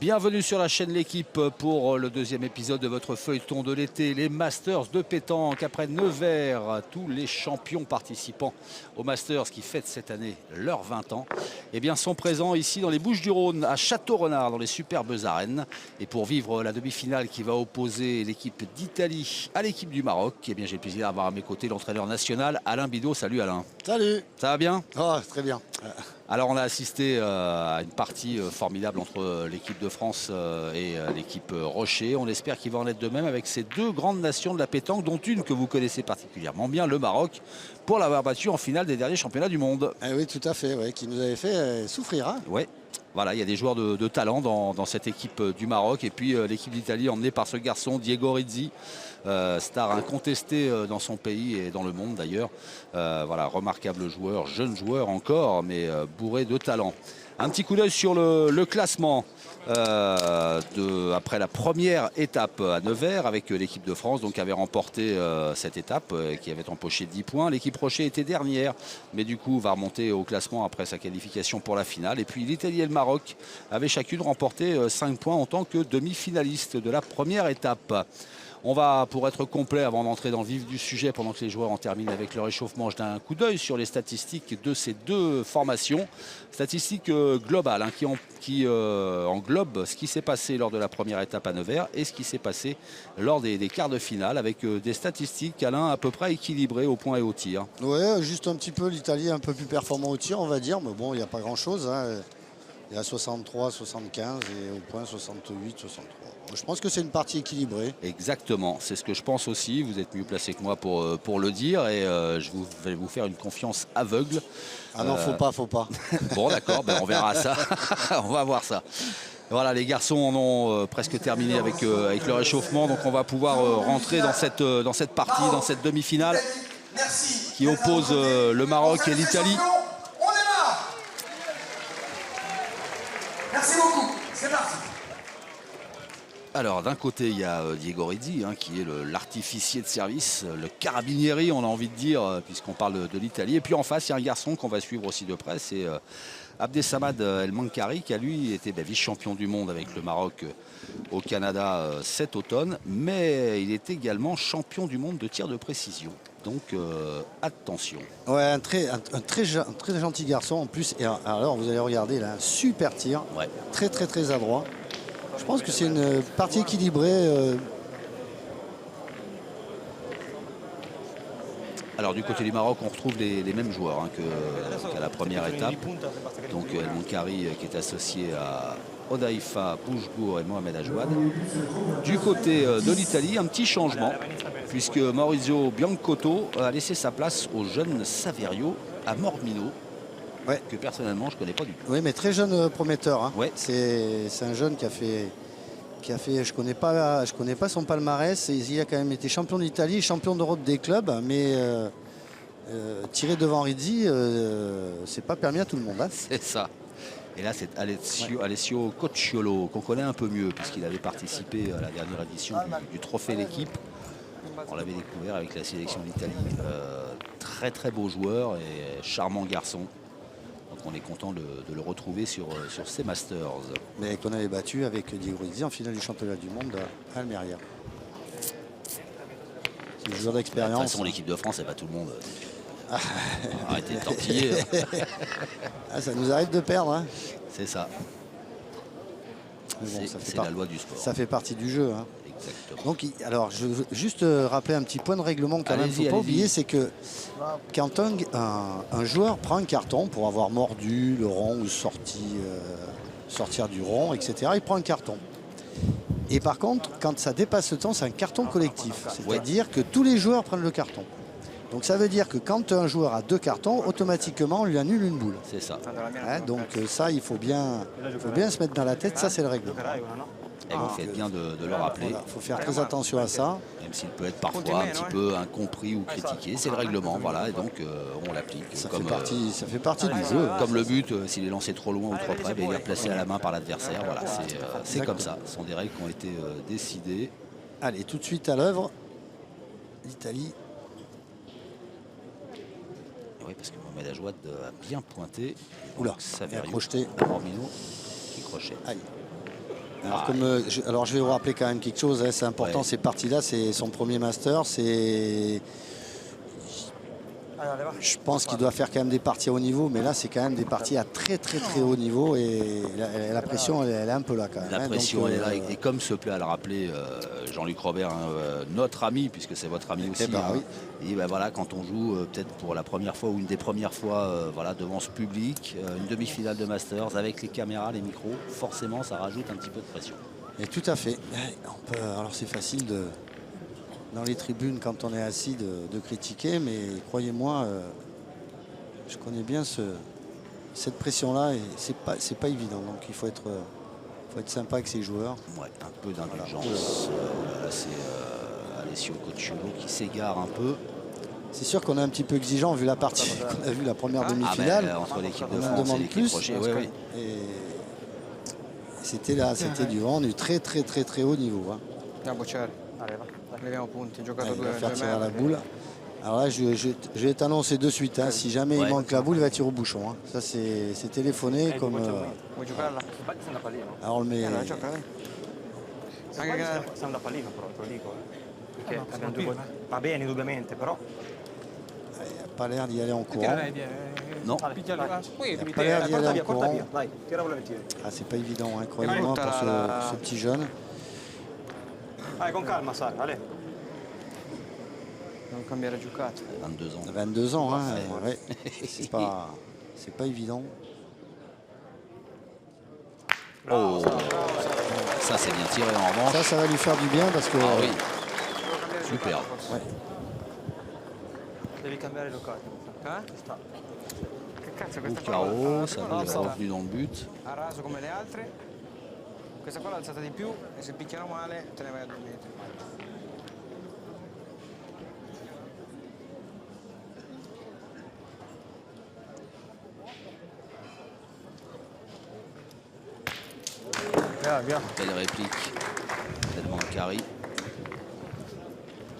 Bienvenue sur la chaîne L'Équipe pour le deuxième épisode de votre feuilleton de l'été, les Masters de pétanque. Après Nevers, tous les champions participants aux Masters qui fêtent cette année leurs 20 ans, eh bien, sont présents ici dans les Bouches-du-Rhône, à Château-Renard, dans les superbes arènes. Et pour vivre la demi-finale qui va opposer l'équipe d'Italie à l'équipe du Maroc, eh bien, j'ai le plaisir d'avoir à mes côtés l'entraîneur national, Alain Bidot. Salut Alain. Salut. Ça va bien? Oh, très bien. Alors on a assisté à une partie formidable entre l'équipe de France et l'équipe Rocher. On espère qu'il va en être de même avec ces deux grandes nations de la pétanque, dont une que vous connaissez particulièrement bien, le Maroc, pour l'avoir battu en finale des derniers championnats du monde. Eh oui, tout à fait, ouais, qui nous avait fait souffrir. Hein. Ouais. Voilà, il y a des joueurs de talent dans cette équipe du Maroc. Et puis l'équipe d'Italie emmenée par ce garçon, Diego Rizzi, star incontesté dans son pays et dans le monde d'ailleurs. Voilà, remarquable joueur, jeune joueur encore, mais bourré de talent. Un petit coup d'œil sur le classement après la première étape à Nevers avec l'équipe de France, donc qui avait remporté cette étape, qui avait empoché 10 points. L'équipe Rocher était dernière, mais du coup va remonter au classement après sa qualification pour la finale. Et puis l'Italie et le Maroc avaient chacune remporté 5 points en tant que demi-finaliste de la première étape. On va, pour être complet, avant d'entrer dans le vif du sujet, pendant que les joueurs en terminent avec leur échauffement, jeter un coup d'œil sur les statistiques de ces deux formations. Statistiques globales qui englobent ce qui s'est passé lors de la première étape à Nevers et ce qui s'est passé lors des quarts de finale, avec des statistiques, Alain, à peu près équilibrées au point et au tir. Ouais, juste un petit peu, l'Italie un peu plus performant au tir, on va dire, mais bon, il n'y a pas grand-chose. Hein. Il y a 63, 75 et au point 68, 63. Je pense que c'est une partie équilibrée. Exactement, c'est ce que je pense aussi. Vous êtes mieux placé que moi pour le dire et je vais vous faire une confiance aveugle. Ah non, faut pas. Bon, d'accord, ben on verra ça. On va voir ça. Voilà, les garçons en ont presque terminé avec leur échauffement. Donc on va pouvoir rentrer dans cette partie, dans cette demi-finale qui oppose le Maroc et l'Italie. Merci beaucoup, c'est parti. Alors d'un côté il y a Diego Rizzi qui est l'artificier de service, le carabinieri on a envie de dire puisqu'on parle de l'Italie. Et puis en face il y a un garçon qu'on va suivre aussi de près, c'est Abdesamad El Mankari qui a lui été vice-champion du monde avec le Maroc au Canada cet automne. Mais il est également champion du monde de tir de précision. Donc attention. Ouais, un très gentil garçon en plus. Et alors vous allez regarder là, un super tir, Ouais. Très adroit. Je pense que c'est une partie équilibrée. Alors du côté du Maroc, on retrouve les mêmes joueurs qu'à la première étape. Donc El Mankari qui est associé à Odaïfa, Boujgour et Mohamed Ajouad. Du côté de l'Italie, un petit changement, puisque Maurizio Biancotto a laissé sa place au jeune Saverio à Mormino, Ouais. que personnellement je ne connais pas du tout. Oui, mais très jeune prometteur. Hein. Ouais. C'est un jeune qui a fait, je connais pas son palmarès. Il a quand même été champion d'Italie, champion d'Europe des clubs, mais tiré devant Rizzi, c'est pas permis à tout le monde. Hein. C'est ça. Et là, c'est Alessio Cocciolo, qu'on connaît un peu mieux, puisqu'il avait participé à la dernière édition du Trophée L'Équipe. On l'avait découvert avec la sélection d'Italie. Très beau joueur et charmant garçon. Donc on est content de le retrouver sur ces Masters. Mais qu'on avait battu avec Diego Rizzi en finale du championnat du monde à Almeria. C'est le joueur De d'expérience. toute façon, l'équipe de France, elle bat tout le monde. Arrêtez de tortiller. Ah, ça nous arrive de perdre. Hein. C'est ça. Mais bon, C'est la loi du sport. Ça fait partie du jeu. Hein. Exactement. Donc, alors, je veux juste rappeler un petit point de règlement quand même. Il ne faut pas oublier, c'est que quand un joueur prend un carton pour avoir mordu le rond ou sortir du rond, etc., il prend un carton. Et par contre, quand ça dépasse le temps, c'est un carton collectif. C'est-à-dire que tous les joueurs prennent le carton. Donc ça veut dire que quand un joueur a 2 cartons, automatiquement on lui annule une boule. C'est ça. Hein, donc ça, il faut bien se mettre dans la tête, ça c'est le règlement. Et vous faites bien de le rappeler. Il faut faire très attention à ça. Même s'il peut être parfois un petit peu incompris ou critiqué. C'est le règlement, voilà, et donc on l'applique. Ça fait partie du jeu. Comme le but, s'il est lancé trop loin ou trop près, il est placé à la main par l'adversaire. Voilà, c'est comme ça. Ce sont des règles qui ont été décidées. Allez, tout de suite à l'œuvre. L'Italie. Oui, parce que Mohamed Ajouad a bien pointé. Oula, Saverio, projeté. Mormino qui crochait. Aïe. Alors, alors je vais vous rappeler quand même quelque chose, hein, c'est important, ces parties-là, c'est son premier master, je pense qu'il doit faire quand même des parties à haut niveau, mais là c'est quand même des parties à très haut niveau et la pression elle est un peu là quand même. La pression elle est là et comme se plaît à le rappeler Jean-Luc Robert, hein, notre ami, puisque c'est votre ami aussi, oui. Et ben voilà, quand on joue peut-être pour la première fois ou une des premières fois voilà, devant ce public, une demi-finale de Masters avec les caméras, les micros, forcément ça rajoute un petit peu de pression. Et tout à fait. Alors c'est facile dans les tribunes quand on est assis de critiquer, mais croyez-moi, je connais bien cette pression-là et c'est pas évident. Donc il faut être sympa avec ses joueurs. Ouais, un peu d'indulgence. Là c'est Alessio Cocciolo qui s'égare un peu. C'est sûr qu'on est un petit peu exigeant vu la partie qu'on a vu la première demi-finale. Entre l'équipe de France et l'équipe prochaine. Oui. Et c'était du vent du très haut niveau. Hein. Il va faire tirer la boule. Alors là, je vais t'annoncer de suite. Hein, si jamais il manque la boule, il va tirer au bouchon. Hein. Ça, c'est téléphoné comme. Alors on le met. Il n'a pas l'air d'y aller en courant. Non. Il n'a pas l'air d'y aller en courant. Ah, c'est pas évident, hein, croyez-moi, pour ce petit jeune. Con calma, Sara, allez. 22 ans. 22 ans, hein, ouais. C'est pas évident. Oh, ça c'est bien tiré en revanche. Ça va lui faire du bien parce que. Ah oui. Super. Ouais. Au carreau, ça va revenu dans le but. Questa qua l'ha alzata di più e se picchiano male te ne vai a dormire. Belle réplique. Tellement carré.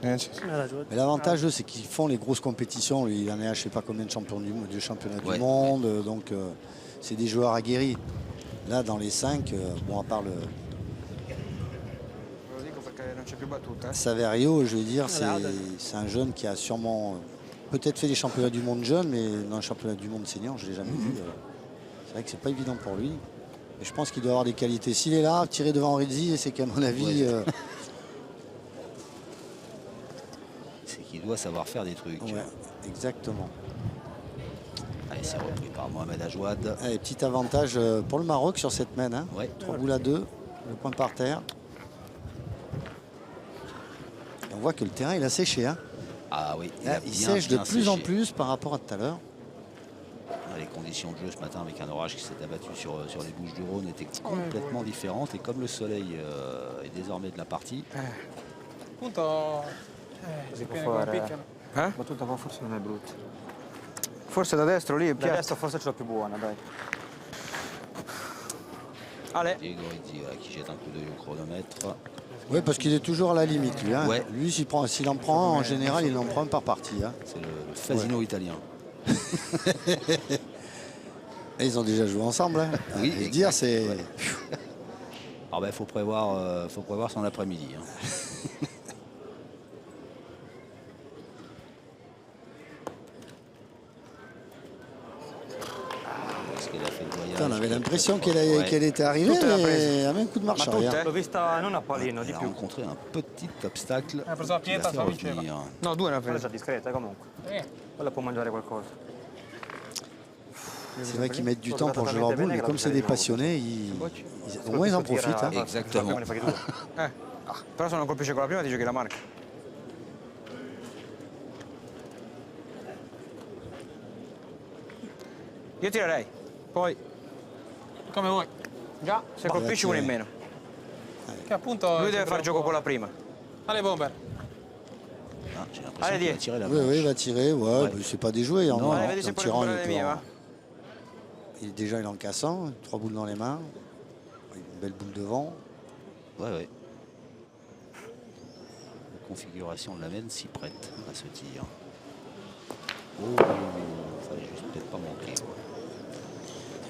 Mais l'avantage, c'est qu'ils font les grosses compétitions. Il en est à je sais pas combien de championnats du monde. Donc c'est des joueurs aguerris. Là, dans les 5, bon, à part le Saverio, je veux dire, c'est un jeune qui a sûrement peut-être fait des championnats du monde jeunes, mais dans le championnat du monde senior, je ne l'ai jamais vu. C'est vrai que c'est pas évident pour lui. Et je pense qu'il doit avoir des qualités. S'il est là, tiré devant Rizzi, c'est qu'à mon avis... c'est qu'il doit savoir faire des trucs. Ouais, exactement. Allez, c'est repris par Mohamed Ajouad. Allez, petit avantage pour le Maroc sur cette main. Hein. Ouais. 3 boules à 2, le point par terre. Et on voit que le terrain, il a séché. Hein. Ah oui, il sèche de plus en plus par rapport à tout à l'heure. Les conditions de jeu ce matin avec un orage qui s'est abattu sur les Bouches-du-Rhône étaient complètement différentes. Et comme le soleil est désormais de la partie... Battuta qua forse non è brutta. Forse da destro lì è Da destra forse ce l'ho più buona, dai. Allez. Diego Rizzi qui jette un coup d'œil au chronomètre. Oui, parce qu'il est toujours à la limite, lui. Hein. Ouais. Lui, s'il en prend un, en général, il en prend un par partie. Hein. C'est le Fasino italien. Et ils ont déjà joué ensemble. Hein. Oui, et dire, c'est... Ouais. Alors ben, faut prévoir son après-midi. Hein. On avait l'impression qu'elle était arrivée, mais avec un coup de marche arrière. L'ho vista non a palino, di Elle a più. rencontré un petit obstacle. preso la pietra, qui va faire revenir. No, 2 ne ha Quella preso. è discreta comunque. Quella può mangiare qualcosa. C'est vrai qu'ils mettent du temps pour jouer leur boule, mais comme c'est des passionnés, au moins ils en profitent. Hein. Exactement. Però se non colpisce con la prima ti giochi la marca. Io tirerei, poi come vuoi. Già, se colpisci uno in meno. Che appunto Lui deve fare gioco con la prima. Allez Bomber. Ah, j'ai l'impression qu'il va tirer la Oui, il va tirer. Ouais, Ouais. c'est pas déjoué. Allez, vedi se puoi recuperare le mie, va. Déjà, il est en cassant. 3 boules dans les mains. Une belle boule devant. Ouais. La configuration de la mène s'y prête à ce tir. Oh, fallait juste peut-être pas manquer.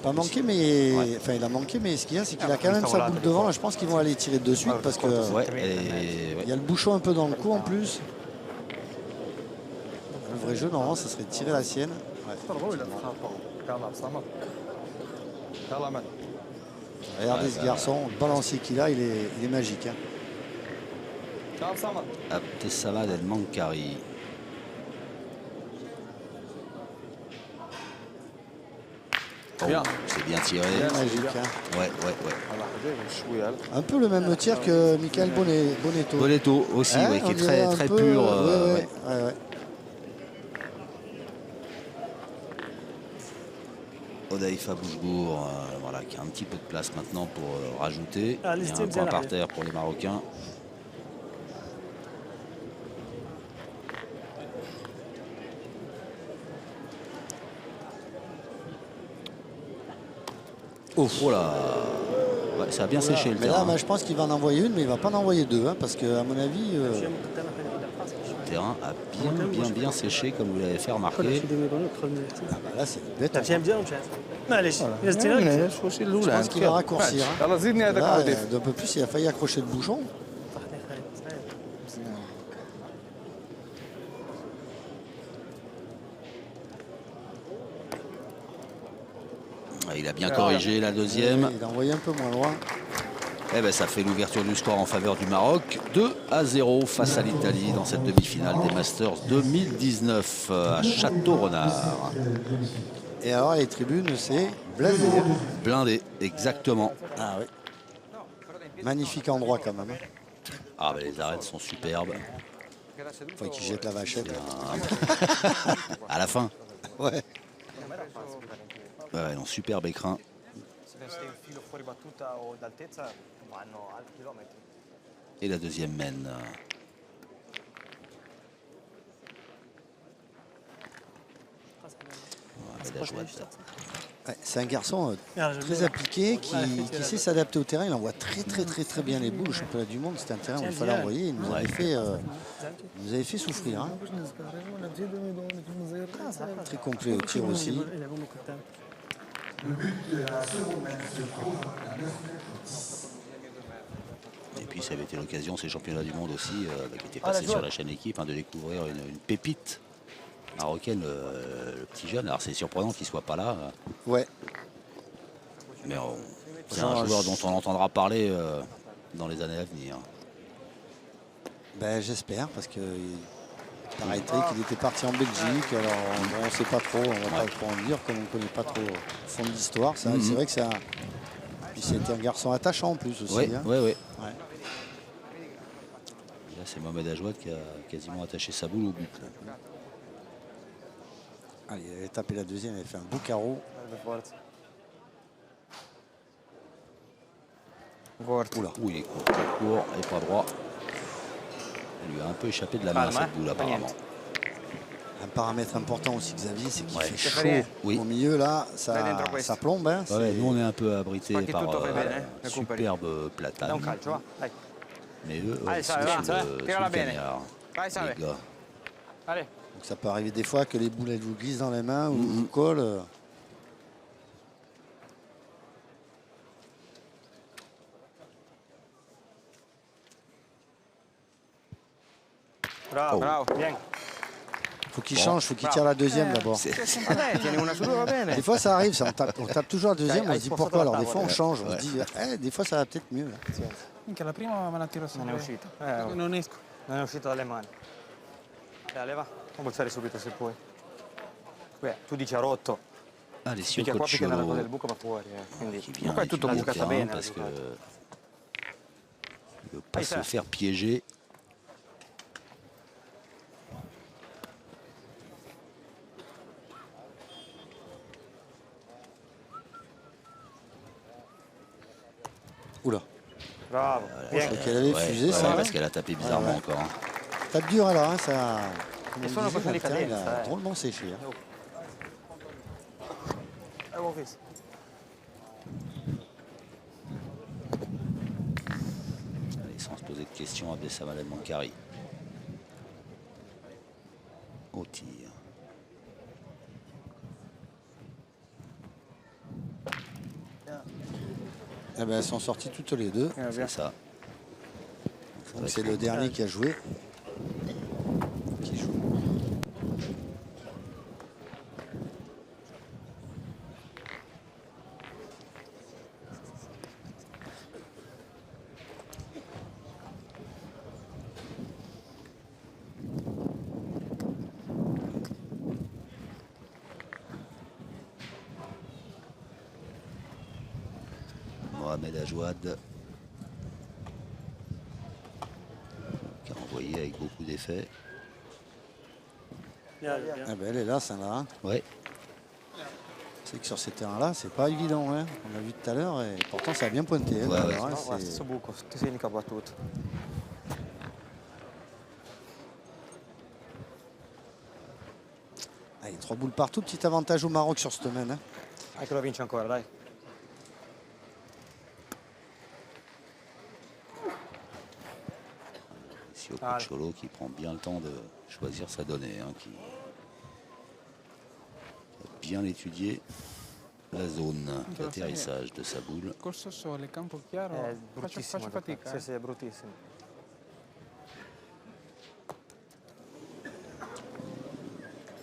Pas manqué, mais enfin il a manqué, mais ce qu'il y a, c'est qu'il a quand même sa boule devant. Là, je pense qu'ils vont aller tirer de suite parce que il y a le bouchon un peu dans le cou en plus. Le vrai jeu, normalement, ça serait de tirer la sienne. Ouais. Regardez ce garçon, le balancier qu'il a, il est magique. Hein. Abdessamad El Mankari. Bien. C'est bien tiré. Magique. Hein. Ouais. Un peu le même tir que Michael Bonetto. Bonetto aussi, Hein, qui est on dirait très un peu, pur. ouais. Odaïfa Boujbour, voilà, qui a un petit peu de place maintenant pour rajouter. Ah, Il y a un point par terre pour les Marocains. Oh là, ouais, ça a bien séché le Mais terrain. là, je pense qu'il va en envoyer une, mais il va pas en envoyer deux, hein, parce qu'à mon avis, Le terrain a bien séché, comme vous l'avez fait remarquer. là c'est bête. فهمت مزيان معليش Je pense qu'il va raccourcir. Hein. يلا زيدني هذاك Là, الهدف. d'un peu plus, il a failli accrocher le bouchon. Il a bien corrigé la deuxième. Il a envoyé un peu moins loin. Eh ben, ça fait l'ouverture du score en faveur du Maroc. 2-0 face à l'Italie dans cette demi-finale des Masters 2019 à Château-Renard. Et alors, les tribunes, c'est blindé. Blindé, exactement. Ah oui. Magnifique endroit quand même. Hein. Ah ben, les arêtes sont superbes. Faut qu'il jette la vachette. À la fin. Ouais. Ouais, non, superbe écrin. Et la deuxième mène. Ouais, c'est un garçon très appliqué qui sait s'adapter au terrain. Il envoie très bien les boules. Le championnat du monde, c'était un terrain où il fallait envoyer. Il nous avait fait souffrir. Hein. Très complet au tir aussi. Et puis ça avait été l'occasion, ces championnats du monde aussi, qui étaient passés sur la chaîne équipe, de découvrir une pépite marocaine, le petit jeune. Alors c'est surprenant qu'il ne soit pas là. Ouais. Mais c'est un joueur dont on entendra parler dans les années à venir. Ben, j'espère, parce que paraîtrait qu'il était parti en Belgique. Alors on ne sait pas trop, on va pas trop en dire, comme on ne connaît pas trop le fond de l'histoire. C'est vrai que c'est Puis c'était un garçon attachant en plus aussi. Oui. Hein. Ouais. Là, c'est Mohamed Ajouad qui a quasiment attaché sa boule au but. Là. Allez, il avait tapé la deuxième, il avait fait un beau carreau. Oula, il est court et pas droit. Il lui a un peu échappé de la main cette boule apparemment. Un paramètre important aussi, Xavier, c'est qu'il fait chaud. Oui. Au milieu, là, ça plombe. Hein, nous, on est un peu abrités par un superbe platane. Mais eux, c'est le cagnard. Les gars. Donc ça peut arriver des fois que les boules elles vous glissent dans les mains ou vous collent. Bravo, bien. Faut qu'il change, faut qu'il tire la deuxième d'abord. Des fois ça arrive, on tape toujours la deuxième, on se dit pourquoi. Alors des fois on change, on se dit des fois ça va peut-être mieux. Là. Minchia, la prima me la tiro Non è sempre. uscita. Non esco. Non è uscito dalle mani. Leva, può alzare subito se puoi. Tu dici ha rotto. Allez, Perché qua perché nella cosa del buco va fuori. Quindi qui vient qua è tutto au bucata bene. parce que il ne veut pas se faire piéger. Oula. Bravo. Je crois qu'elle avait fusé ça. Parce qu'elle a tapé bizarrement encore. Hein. Tape dur alors, hein, ça. Comme on sono disait, questioni di le terrain, il cadenza, a drôlement séché. Hein. Avevo visto. Allez, sans se poser de questions, Abdessamad El Mankari. Au tir. Eh ben, elles sont sorties toutes les deux. C'est ça. Donc c'est le dernier qui a joué. Qui joue. Mohamed Ajouad qui a envoyé avec beaucoup d'effets. Eh ben, elle est là, celle-là. Ouais. C'est que sur ces terrains-là, c'est pas évident. Hein. On l'a vu tout à l'heure et pourtant ça a bien pointé. Hein, Ouais, ouais. alors, hein, No, guarda, stesso buco, ti segni che ha battuto. Allez, 3 boules partout, petit avantage au Maroc sur cette semaine. Hein. Dai che lo vince ancora, dai. Ici au Cholo qui prend bien le temps de choisir sa donnée, hein, qui a bien étudié la zone d'atterrissage de sa boule. Corso sole, campo chiaro, È faccio bruttissimo. fatica. Sì, sì, è bruttissimo.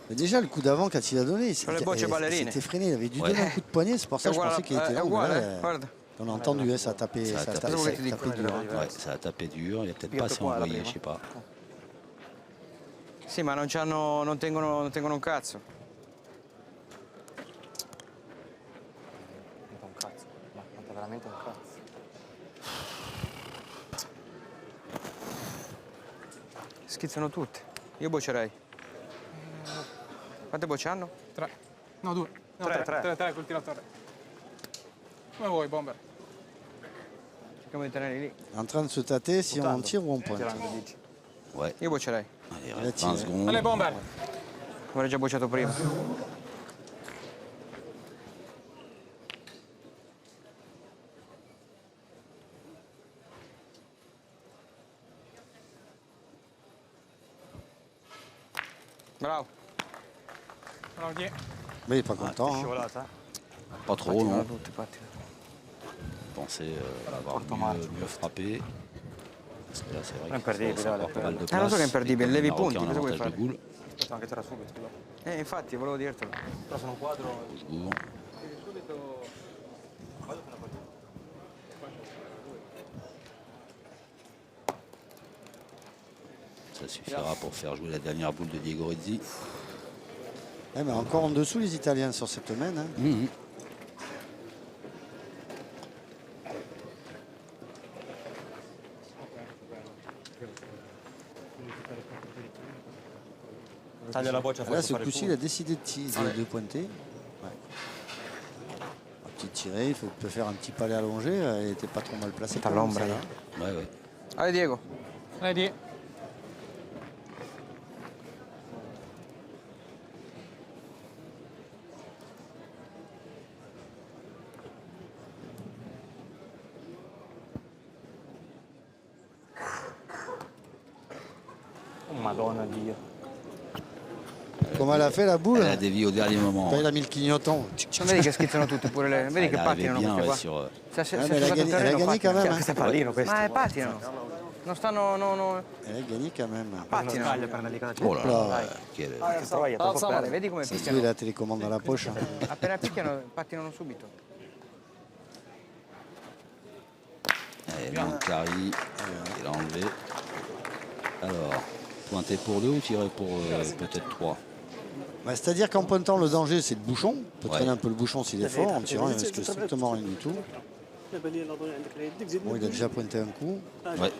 Mais déjà, le coup d'avant, quand il a donné, Sur les bocce ballerine. c'était freiné. Il avait dû Ouais. donner un coup de poignet. C'est pour ça que je pensais qu'il était là. uguale, Mais là, guarda. on a entendu, hein, ça a tapé, Ça a ça a tapé. tapé, Quello che ti ça a dico. tapé dur. Hein. Ouais, ça a tapé dur, il a peut-être Più pas assez qua la envoyé, prima. je sais pas. Sì, ma non tengono un cazzo. È un cazzo. Ma è veramente un cazzo. Schizzano tutti. Io boccerei. Quante bocce hanno? 3. No, 2. No, Tre, 3, tre. 3 col tiratore. Come vuoi, Bomber? Cerchiamo di tenerli lì. En train de se tâter si on tire ou on pointe. Tirando, dici. Ouais, Io boccerei. allez, Il a reste tiré. 20 secondes. Allez, Bomber! Avrei già bocciato prima. Bravo. Bravo, chi? Mais il est pas È content. Hein. scivolata? Pas trop, Pattinano non. tutti, pattinano. Pensez avoir Porto Marcio. mieux frappé. Parce que là, c'est vrai Non è qu'il faut imperdibile, encore vale. pas mal de lo place. so che è imperdibile, Et comme levi les Marocains punti, ont cosa vuoi l'avantage de fare? boule. Aspetta anche te la subito. Scusa. Infatti, volevo dirtelo. Però sono 4. Goursgour. Ça suffira pour faire jouer la dernière boule de Diego Rizzi. Eh, mais encore en dessous les Italiens sur cette semaine. Hein. Mhm. Taglia la boccia, Là, forse ce fare il coup-ci, il punto. a décidé de pointer. Ouais. Un petit tiré, il peut faire un petit palais allongé. Il n'était pas trop mal placé. T'as quand même, l'ombre, celle-là. Ouais, ouais. Allez, Diego. Allez, di. Oh, Madonna Dio. Comment elle a fait la boule? Elle a dévié au dernier moment. Quand il a mis le clignoton. Non vedi che schizzano tutti pure lei? Vedi che Elle arrivait pattinano bien questi qua? ouais, sur. Se mais elle a gagné- elle a gagné quand même, hein. Questo è pallino, questo. Ma pattinano. Non stanno. No. Elle a gagné quand même. Una Pattinano. scaglia per una delicata Oh là là, Là, quelle- Che troia, troppo Guarda, bene. vedi come ça se trouve, il picchiano. a la télécommande dans la poche. Hein. Appena picchiano, pattinano subito. Mancari, il a enlevé. Alors, pointer pour 2 ou tirer pour peut-être 3? Bah, c'est-à-dire qu'en pointant, le danger, c'est le bouchon. On peut Ouais. traîner un peu le bouchon s'il est fort. En tirant, il ne risque strictement rien du tout. Bon, il a déjà pointé un coup. Ouais.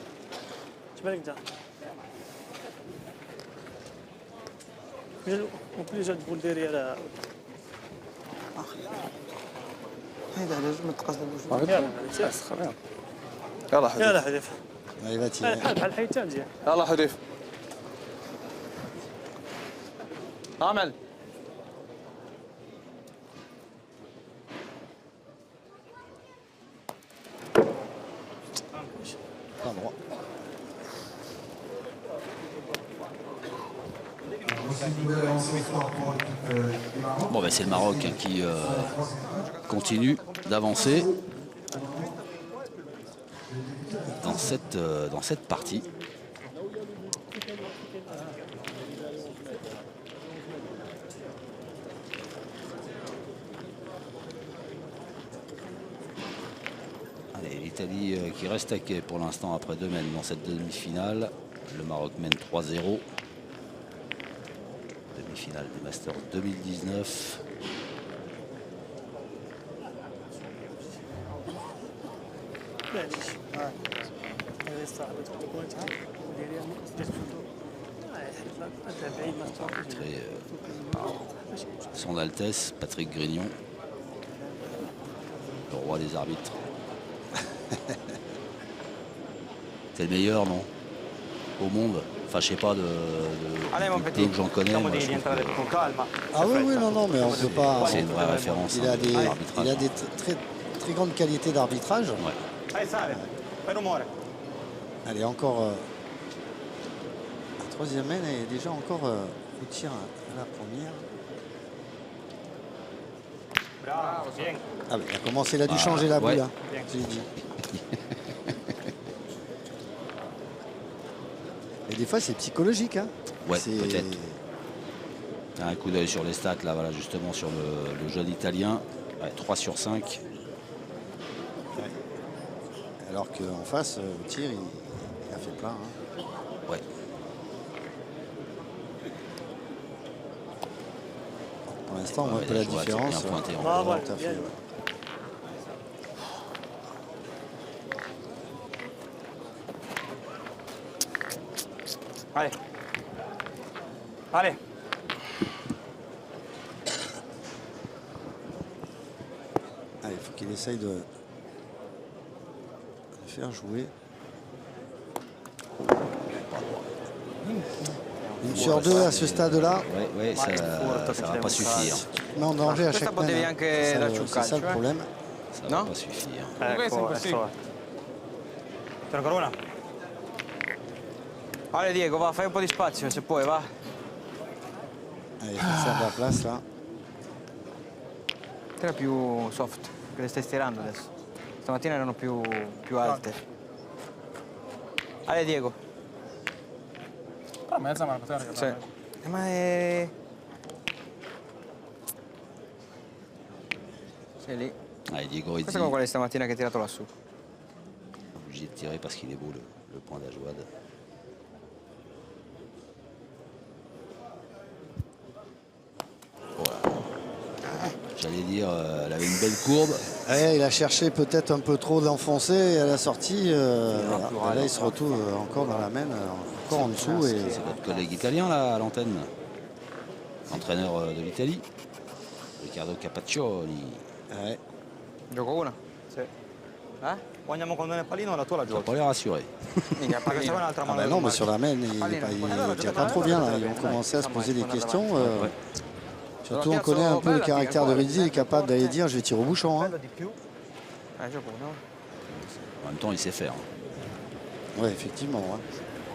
يلا حذيف. Là, il va tirer. يلا حذيف. اعمل. Pas droit. Bon, ben, c'est le Maroc hein, qui continue d'avancer. cette partie. Allez, l'Italie qui reste à quai pour l'instant après 2 mènes dans cette demi-finale. Le Maroc mène 3-0. Demi-finale des Masters 2019. Son Altesse, Patrick Grignon, le roi des arbitres. C'est le meilleur, non? Au monde. Enfin, je sais pas de peu que j'en connais. Moi, je trouve que... Ah oui, oui, non, mais on peut pas. C'est une vraie référence. Il a des très grandes qualités d'arbitrage. Ouais. Allez, encore la 3e main et déjà encore au tir à la première. Ah ben, il a commencé, il a dû changer la boule. Ouais. Hein, je l'ai dit. Et des fois, c'est psychologique. Hein. Ouais, peut-être. Un coup d'œil sur les stats, là, voilà, justement, sur le jeune Italien. Ouais, 3 sur 5. Alors qu'en face, au tir, il a fait plein. Hein. Ouais. Pour l'instant, on voit un peu la différence. Pointé, Tout à fait. Allez. Allez. Allez, il faut qu'il essaye de faire jouer. Une sur 2 à ce stade-là. Ouais, ça va pas suffire. Mais en danger à chaque main. C'est ça le problème. Ça va pas suffire. C'è ancora una? Allez Diego, va, fai un po' di spazio se puoi, va. Allez, ça de la place là. Tira più soft, che le stai stirando adesso. Stamattina erano più alte. Allez Diego. Però mezza ma la poteva regalare. Sì. Ma è... Sei lì. Allez, Diego, Questa è come quella di stamattina che hai tirato lassù. obligé de tirer parce qu'il est beau le point d'Ajouad. Voilà. J'allais dire, elle avait une belle courbe. Ouais, il a cherché peut-être un peu trop d'enfoncer à la sortie. Voilà. Là, il se retrouve encore dans la main, encore en dessous. Et... C'est votre collègue italien là à l'antenne, entraîneur de l'Italie, Riccardo Capaccioni. Ouais. Gioco una? Sì. Eh? O andiamo con il pallino o la tua la Ça va giochi? pas les rassurer. Mica Perché se vuoi pallino. un'altra Ah mano bah del non, mais Marco. sur la main, il tient pas trop bien. Là. Ils ont commencé à se poser des questions. Surtout, on connaît un peu le caractère de Rizzi. Il est capable d'aller dire je vais tirer au bouchon. Hein. Bello di più. Gioco uno. En même temps, il sait faire. Oui, effectivement. Ouais.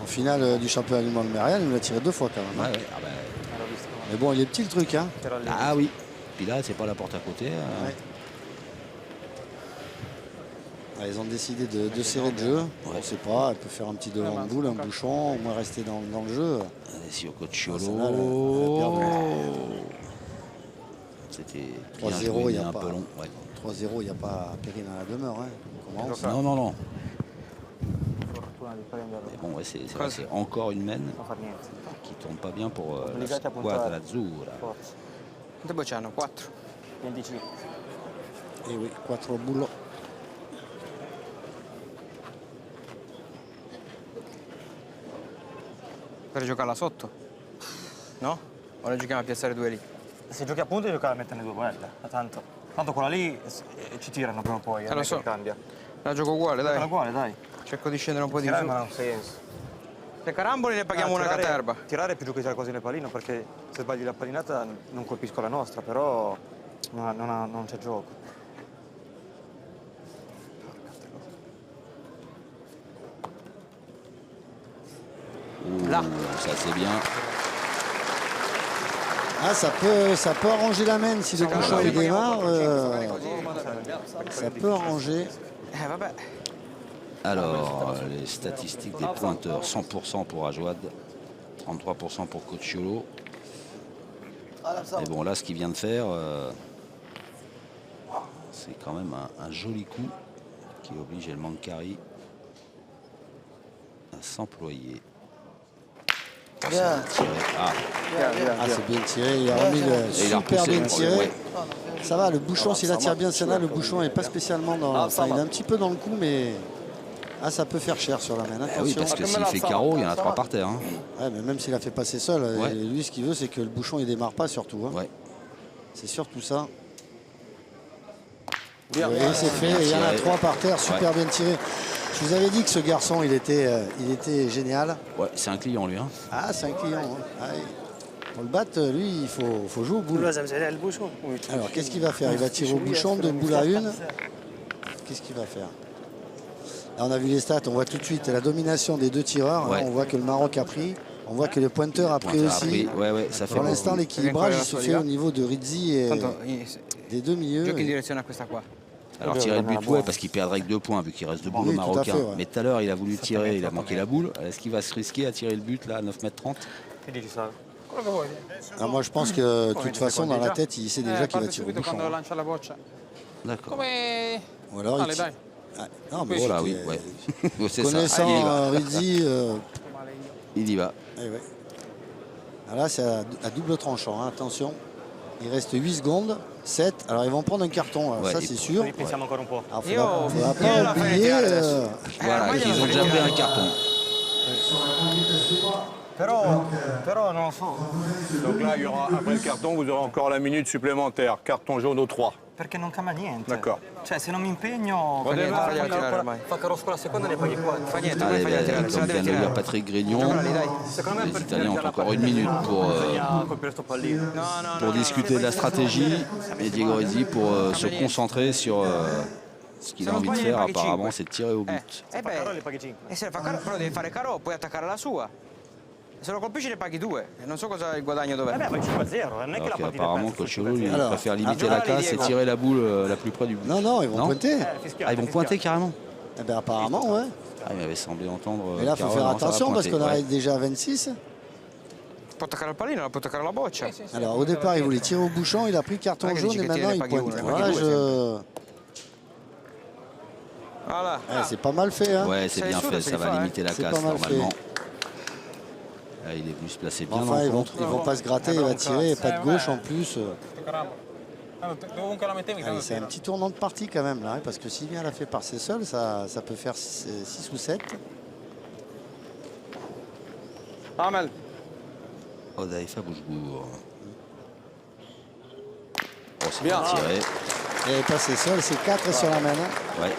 En finale du championnat du monde Mérial, il nous l'a tiré 2 fois quand même. Ouais, Hein. ouais. Ah, bah, Mais bon, il est petit le truc. Hein. C'era lì. ah oui. Puis là, c'est pas la porte à côté. Ouais. Ah, ils ont décidé de serrer le jeu. On ne sait pas, elle peut faire un petit devant de boule, un bouchon, au moins rester dans le jeu. Allez, si au Ah, Cocciolo. celle-là, elle a perdu. C'était 3-0, il n'y a un pas. peu long. Ouais. 3-0, il n'y a pas péril dans la demeure. Hein. On commence. Non, non, non. Fortuna di prenderlo. Mais bon, ouais, c'est vrai, c'est encore une mène Non far niente. qui tourne pas bien pour la Obbligati a squadra puntare. azzurra. Forza. Quante bocce hanno? 4. 15. Et oui, 4 boules. Per giocarla sotto? No? O la giochiamo a piazzare 2 lì? Se giochi a punti giocare a metterne 2 guarda. Tanto quella lì ci tirano prima o poi. lo non è so. che cambia. La gioco uguale, Quella dai. uguale, dai. Cerco di scendere un po' di Tirare su. ma non ha senso. Le carambole ne paghiamo una tirare, caterba. Tirare è più gioco di tirare quasi nel pallino perché se sbagli la pallinata non colpisco la nostra, però non c'è gioco. Là. Ça, c'est bien. Ah, ça peut arranger la main si le bouchon il démarre. Ça peut arranger. Vabbè. Alors, les statistiques des pointeurs, 100% pour Ajouad, 33% pour Cocciolo. Et bon, là, ce qu'il vient de faire, c'est quand même un joli coup qui oblige El Mancari à s'employer. Bien. Ah, c'est bien tiré. Il a remis le super bien tiré. Ouais. Ça va, le bouchon, s'il attire bien celle-là, le bouchon n'est pas spécialement dans. Enfin, il est un petit peu dans le coup, mais. Ah, ça peut faire cher sur la main. Attention. Oui, parce que s'il fait carreau, il y en a 3 par terre. Hein. Ouais, mais même s'il a fait passer seul, lui, ce qu'il veut, c'est que le bouchon, il démarre pas surtout. Hein. Ouais. C'est surtout ça. Et c'est fait. Il y en a 3 par terre, super bien tiré. Je vous avais dit que ce garçon, il était génial. Ouais, c'est un client, lui. Hein. Ah, c'est un client. Hein. Ah, pour le battre, lui, il faut jouer au boule. Alors, qu'est-ce qu'il va faire? Il va tirer au bouchon de boule à une. Qu'est-ce qu'il va faire? Là, on a vu les stats, on voit tout de suite la domination des 2 tireurs. Ouais. Hein, on voit que le Maroc a pris. On voit que le pointeur a pris aussi. Ouais, ça fait pour l'instant, l'équilibrage se fait au niveau de Rizzi et des 2 milieux. Alors tirer le but, ouais, parce qu'il perdrait que 2 points vu qu'il reste debout le Marocain. Fait, ouais. Mais tout à l'heure, il a voulu tirer, il a manqué la boule. Est-ce qu'il va se risquer à tirer le but là à 9,30 m? Alors moi je pense que de toute façon dans la tête il sait déjà qu'il va tirer au bouchon. D'accord. Ou alors il tire. Ah, non, mais voilà, oui, ouais. Connaissant Rizzi, il y va. Ouais. Alors là c'est à double tranchant, hein. Attention. Il reste 8 secondes, 7. Alors ils vont prendre un carton, alors, ça c'est sûr. Il ne faudra pas oublier. Voilà, ils ont déjà pris un carton. Però non so. Donc là, il y aura, après le carton, vous aurez encore la minute supplémentaire. Carton jaune au 3. Perché non cambia niente. D'accord. Cioè, se non mi impegno, fa carrosco la seconda e ne paghi 4. Fa niente, comme vient de le dire Patrick Grignon, les Italiens ont encore 1 minute pour discuter de la stratégie et Diego Rizzi pour se concentrer sur ce qu'il a envie de faire. Apparemment, c'est de tirer au but. E se fa caro, però devi fare caro, puoi attaccare la sua. Se lo colpisci ne paghi 2. Non so cosa il guadagno dov'è. Vabbè, ma 5-0, non è che la partita apparemment Cocciolo lui préfère limiter la casse et tirer la boule la plus près du but. Non, ils vont pointer. Ah, ils vont pointer carrément. Eh bien apparemment, ouais. Ah, il m'avait semblé entendre. Mais là, il faut faire attention parce qu'on arrive déjà à 26. Può attaccare il pallino, può attaccare la boccia. Alors au départ, il voulait tirer au bouchon, il a pris carton jaune et maintenant il pointe. Voilà, c'est pas mal fait. Hein. Ouais, c'est bien fait, ça va limiter la casse normalement. Là, il est venu se placer bien. Enfin, ils vont pas se gratter, il va tirer, pas de gauche en plus. C'est un petit tournant de partie quand même là, hein, parce que s'il vient la fait passer seul, ça peut faire 6 ou 7. Amel. Odaïfa Boujbour. Oh, c'est bien tiré. Il est passé seul, c'est 4 sur la main. Hein. Ouais.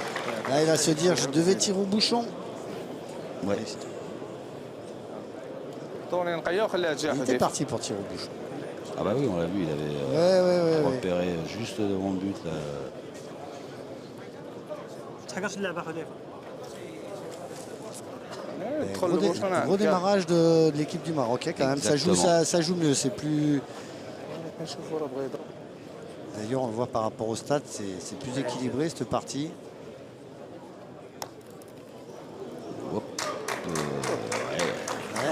Là, il va se dire, je devais tirer au bouchon. Ouais. Il était parti pour tirer au bouchon. Ah bah oui, on l'a vu, il avait repéré juste devant le but. Là. Gros démarrage de l'équipe du Maroc, quand même. Ça joue mieux, c'est plus... D'ailleurs, on le voit par rapport au stade, c'est plus équilibré cette partie.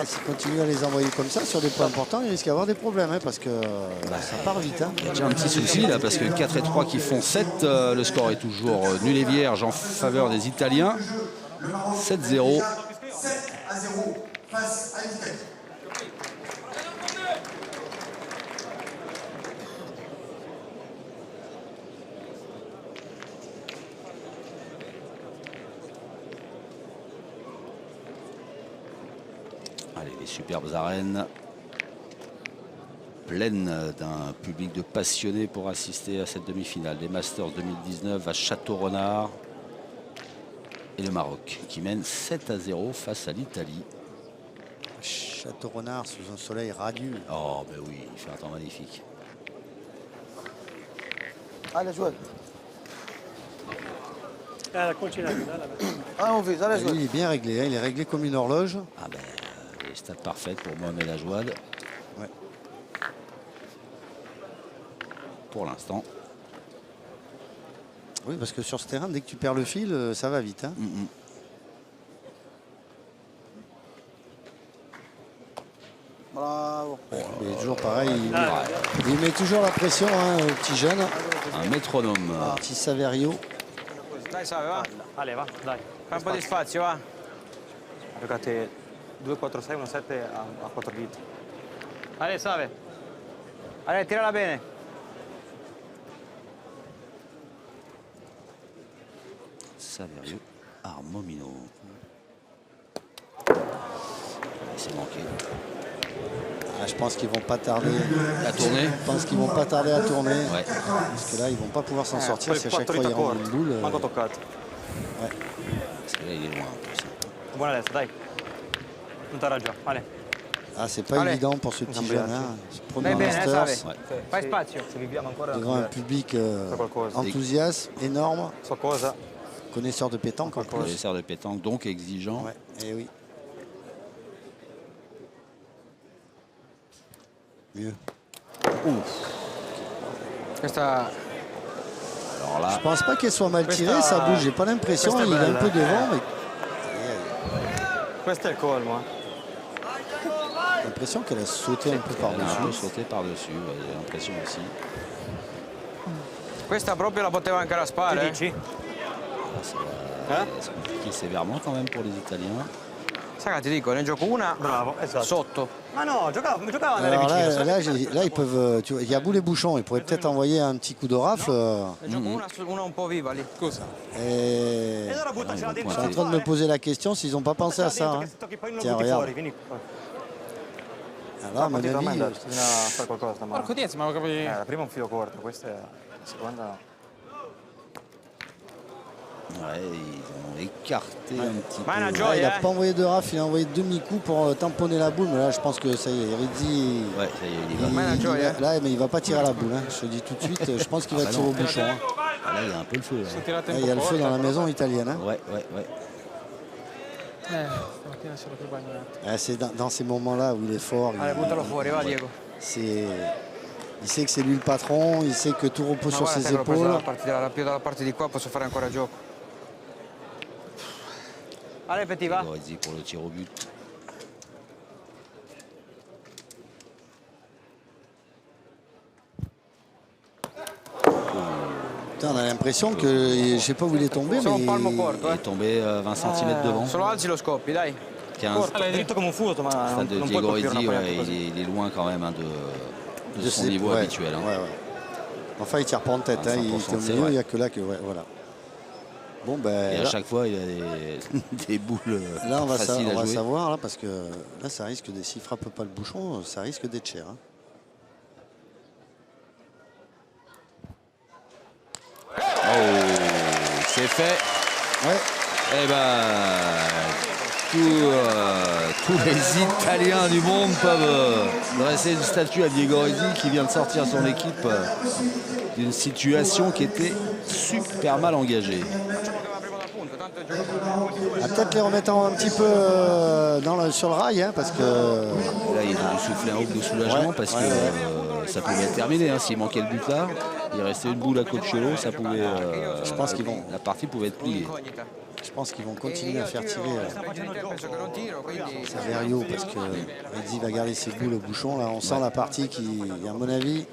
S'il continue à les envoyer comme ça sur des points importants, il risque d'avoir des problèmes hein, parce que ça part vite. Hein. Il y a déjà un petit souci là parce que 4 et 3 qui font 7, le score est toujours nul et vierge en faveur des Italiens. 7-0. 7-0 face à l'Italie. Allez, les superbes arènes pleines d'un public de passionnés pour assister à cette demi-finale des Masters 2019 à Château-Renard et le Maroc qui mène 7-0 face à l'Italie. Château-Renard sous un soleil radieux. Oh ben oui, il fait un temps magnifique. Allez, joueur. Il est bien réglé, hein, il est réglé comme une horloge. Ah ben, les stats parfaites pour Mohamed Ajouad. Ouais. Pour l'instant. Oui, parce que sur ce terrain, dès que tu perds le fil, ça va vite. Hein. Bravo. Et toujours pareil, il met toujours la pression, hein, au petit jeune. Un métronome. Petit Saverio. Dai Save, va. Ale, va, dai. Fai un po' di spazio, va. Giocate 2-4-6, 1-7 a 4 dita. Ale, Save. Ale, tirala bene. Saverio, Armomino. C'est manqué. Ah, je pense qu'ils vont pas tarder. La tournée. Je pense qu'ils vont pas tarder à tourner. Ouais. Parce que là, ils vont pas pouvoir s'en sortir Poi si à il chaque 4 fois dita ils rendent corte. une boule. Manco toccato. Parce que là, il est loin en plus. Buona destra, dai. Non t'ha ragione. Ale. Ah, c'est pas Allez. évident pour ce petit jeune. Hein. Ce premier Dai bene, Masters, Save. Fai spazio. Se viviamo ancora... devant un public Fa qualcosa. enthousiaste, énorme, So cosa. connaisseur de pétanque en plus. Connaisseur de pétanque, donc exigeant. Ouais, et oui. Mieux. Questa... Alors là, Je pense pas qu'elle soit mal tirée, ça bouge. J'ai pas l'impression. questa è Il est un bella, peu devant, mais Questo è il colmo, j'ai l'impression qu'elle a sauté un peu elle a un peu par-dessus. sauté par-dessus, ouais, j'ai l'impression aussi. Questa proprio la poteva anche raspare. Che Eh? dici? C'est compliqué sévèrement quand même pour les Italiens. Sai che ti dico, ne gioco una Bravo, esatto. sotto. Ma no, giocava a andare Alors vicino. là, ils peuvent. Tu vois, il y a Boulet Bouchon. Ils pourraient peut-être envoyer un petit coup de rafle. Ne gioco una un po' viva lì. Scusa. Et E allora buttacela dentro. je suis en train de me poser la question s'ils n'ont pas pensé à ça. Hein. Che se tocchi poi non lo Tiens, butti regarde. fuori, vieni. Alors, à mon Partita avis, Mendes, bisogna fare qualcosa stamattina. Porco Diaz, ma capi... La prima è un filo corto, questa è la seconda. Ouais, ils ont écarté un petit Ma è una peu. il gioia, n'a pas envoyé de rafle, il a envoyé demi-coup pour tamponner la boule. Mais là, je pense que ça y est, Rizzi. Ouais, ça y est, il y va. Ma è una gioia. Là, mais il va pas tirer à la boule. Hein. Je te dis tout de suite, je pense qu'il va bah tirer non. au bouchon. Hein. Ah, là, il y a un peu le feu. Là. Tirate Là, un il y a po' le feu forte, dans la però. maison italienne. Hein. Ouais, ouais, ouais. Stamattina sono più bagnato. C'est dans ces moments-là où il est fort. Allez, buttalo fuori, va Diego. Il sait que c'est lui le patron, il sait que tout repose Ma sur guarda, ses sai che l'ho preso épaules. più dalla parte di qua, posso fare ancora gioco. Allez, Petit, va. Gorezzi pour le tir au but. Putain, on a l'impression que, je sais pas où il est tombé, Sono un palmo mais corto, Il eh. est tombé 20 cm devant. Solo alzi lo scoppi, dai. 15. Corto, è dritto come un furto, ma Stade non de puoi Diego colpire Rizzi, una ouais, punta così. il est loin quand même hein, de son niveau ouais, habituel. Hein. ouais, ouais. Enfin, il tire pas en tête, hein, il 25%, était au c'est milieu, vrai. il n'y a que là que. Ouais, voilà. Bon, ben. Et à Là, chaque fois, il a des boules là, on va, faciles on à va jouer. savoir, là, parce que là, ça risque de. S'il frappe pas le bouchon, ça risque d'être cher. Hein. Oh, c'est fait. Ouais. Eh ben, tous les Italiens du monde peuvent dresser une statue à Diego Rizzi qui vient de sortir son équipe d'une situation qui était super mal engagée. Ah, peut-être les remettre un petit peu sur le rail, hein, parce que. Là, ils ont dû souffler un ouf de soulagement Ouais, parce ouais, que ça pouvait être terminé. Hein. S'il manquait le but là, il restait une boule à Coccolo, ça pouvait. Je pense qu'ils vont. La partie pouvait être pliée. Je pense qu'ils vont continuer à faire tirer Penso che non tiro, quindi... Saverio, parce que Rizzi va garder ses boules au bouchon. Là, on sent la partie qui, à mon avis,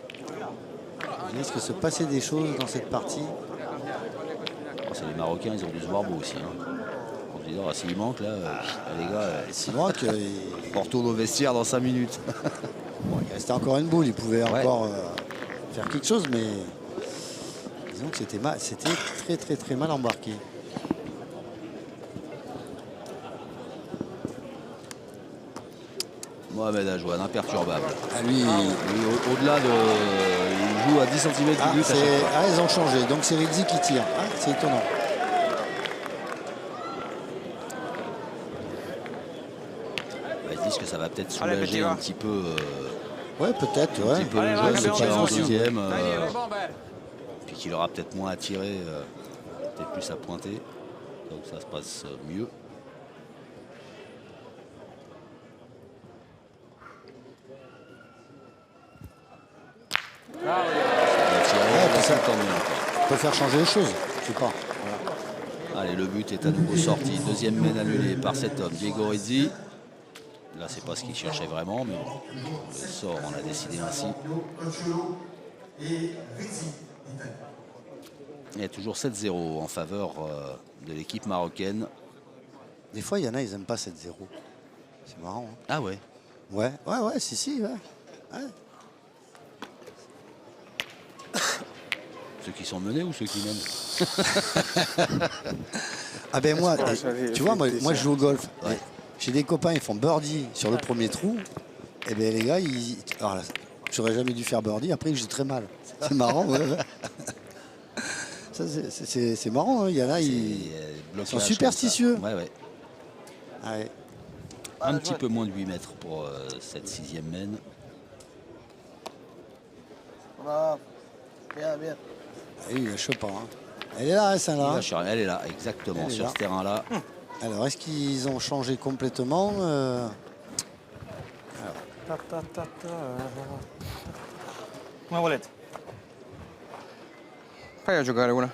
il risque de se passer des choses dans cette partie. Oh, c'est les Marocains, ils ont dû se voir beau aussi. Hein. On se dit, oh, s'il manque là, les gars, Sinon, on retourne au vestiaire dans 5 minutes. il restait encore une boule, il pouvait encore faire quelque chose, mais disons que c'était très très très mal embarqué. Mohamed Ajouane, imperturbable. Ah, lui, Au-delà de. Il joue à 10 cm du but à chaque fois. ils ont changé, donc c'est Rizzi qui tire. Ah, c'est étonnant. Ils disent que ça va peut-être Allez, soulager petit, va. un petit peu, Ouais, peut-être, un ouais. petit peu Allez, le va, jeu, Gabriel, ce tir en attention. deuxième. Dai, Diego. Puis qu'il aura peut-être moins à tirer, peut-être plus à pointer. Donc ça se passe mieux. Ça Tant mieux encore. peut faire changer les choses, je sais pas. Allez, le but est à nouveau sorti. Deuxième mène annulée par cet homme, Diego Rizzi. Là, c'est pas ce qu'il cherchait vraiment, mais bon, le sort en a décidé ainsi. Il y a toujours 7-0 en faveur de l'équipe marocaine. Des fois, il y en a, ils n'aiment pas 7-0. C'est marrant. Hein. Ah ouais. Ouais, si. Ouais. Ouais. Ceux qui sont menés ou ceux qui mènent? Ah ben moi, tu vois, moi ça. je joue au golf. Ouais. J'ai des copains, ils font birdie sur le premier trou. Et ben les gars, alors là, j'aurais jamais dû faire birdie. Après, j'ai très mal. C'est marrant, ouais. Ça, c'est marrant. Hein. Il y en a, ils sont superstitieux. Ouais. Ouais. Un petit peu moins de 8 mètres pour cette 6e mène. Bravo. Bien. Ah oui, il Chopin. Hein. Elle est là, celle-là. Elle est là, exactement, sur ce terrain-là. Alors, est-ce qu'ils ont changé complètement Come volete? Fai a giocare una.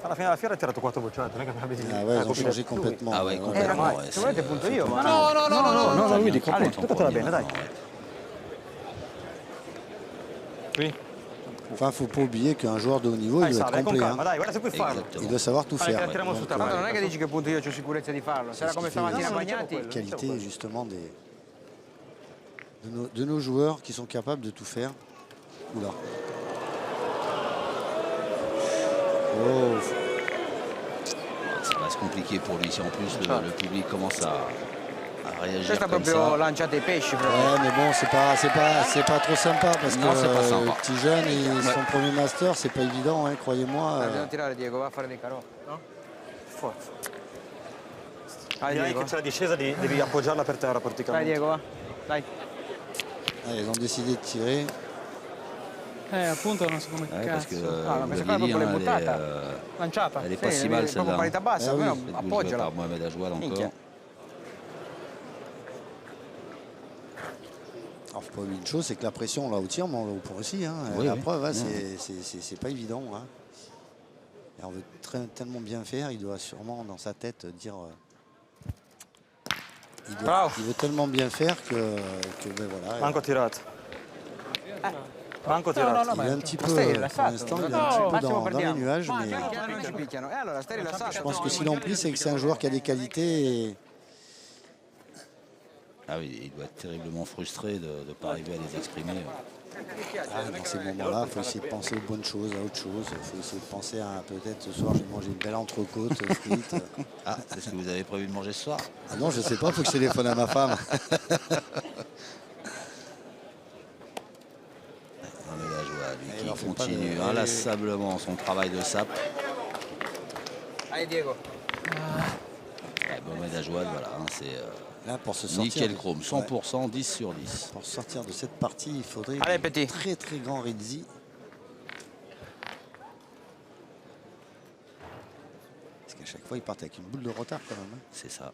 Alla fine della fiera hai tirato 4 bocciate, non è che mi avete Ah ouais, ils ont changé complètement. Ah ouais, complètement. Ouais, se volete punto io, ma... No, lui dico Ale, appunto. tutto va bene, dai. Qui? Enfin, il ne faut pas oublier qu'un joueur de haut niveau, il doit être Salve, con complet. calma, Hein. dai, guarda se puoi farlo. Exactement. Il doit savoir tout Allez, faire. che tiriamo su Donc, Tanto non è tavola. che dici che appunto io ho sicurezza di farlo. Se era come stamattina No, no, Bagnati. no, no. qualité justement de nos joueurs qui sont capables de tout faire. Oula. Oh. Ça va se compliquer pour lui si en plus le public commence à réagir Questa comme proprio ça. lanciate i pesci. Proprio. Ouais, mais bon, c'est pas trop sympa parce Non, que c'est pas sympa. le petit jeune et son premier master, c'est pas évident, hein, croyez-moi. Bisogna tirare Diego, va a fare dei carò. No? Forza. Dai Direi Diego. che c'è la discesa, devi appoggiarla per terra Dai praticamente. Diego, va. Dai. Ils ont décidé de tirer. Appunto non so come Ouais, parce que cazzo. Ah, ma vous questa qua l'aviez è dit, proprio hein, buttata. Lanciata. elle est pas Sì, si mal proprio celle-là. parità bassa, Eh oui. almeno Celle jouée appoggiala. par Mohamed Ajouad encore. Minchia. Alors, faut pas oublier une chose, c'est que la pression là au tir, mais on l'a au point aussi. Hein. Oui, la oui. preuve, hein, c'est pas évident. Hein. Et on veut tellement bien faire, il doit sûrement dans sa tête dire. Il veut tellement bien faire que ben voilà. Manco tirato. Manco tirato. Il est un petit peu, stai pour rilassato? l'instant, il est No, un petit peu massimo dans les perdiamo. nuages, mais Chiaro, non ci picchiano. E allora stai rilassato. je pense que s'ils l'ont pris, c'est que c'est un joueur qui a des qualités. Et Ah oui, il doit être terriblement frustré de ne pas arriver à les exprimer. dans ces moments-là, il faut essayer de penser aux bonnes choses, à autre chose. Il faut essayer de penser à peut-être ce soir, je vais manger une belle entrecôte, frites. Ah, c'est ce que vous avez prévu de manger ce soir? Ah non, je sais pas, il faut que je téléphone à ma femme. Mohamed Ajouad, lui, il en qui fait pas continue de- inlassablement son travail de sape. Dai Diego. Mohamed Ajouad, voilà, hein, c'est Là, pour se sortir, nickel chrome, 100%, 10 sur 10. pour sortir de cette partie, il faudrait Allez, un petit. très très grand Rizzi. Parce qu'à chaque fois, ils partent avec une boule de retard quand même. Hein. C'est ça.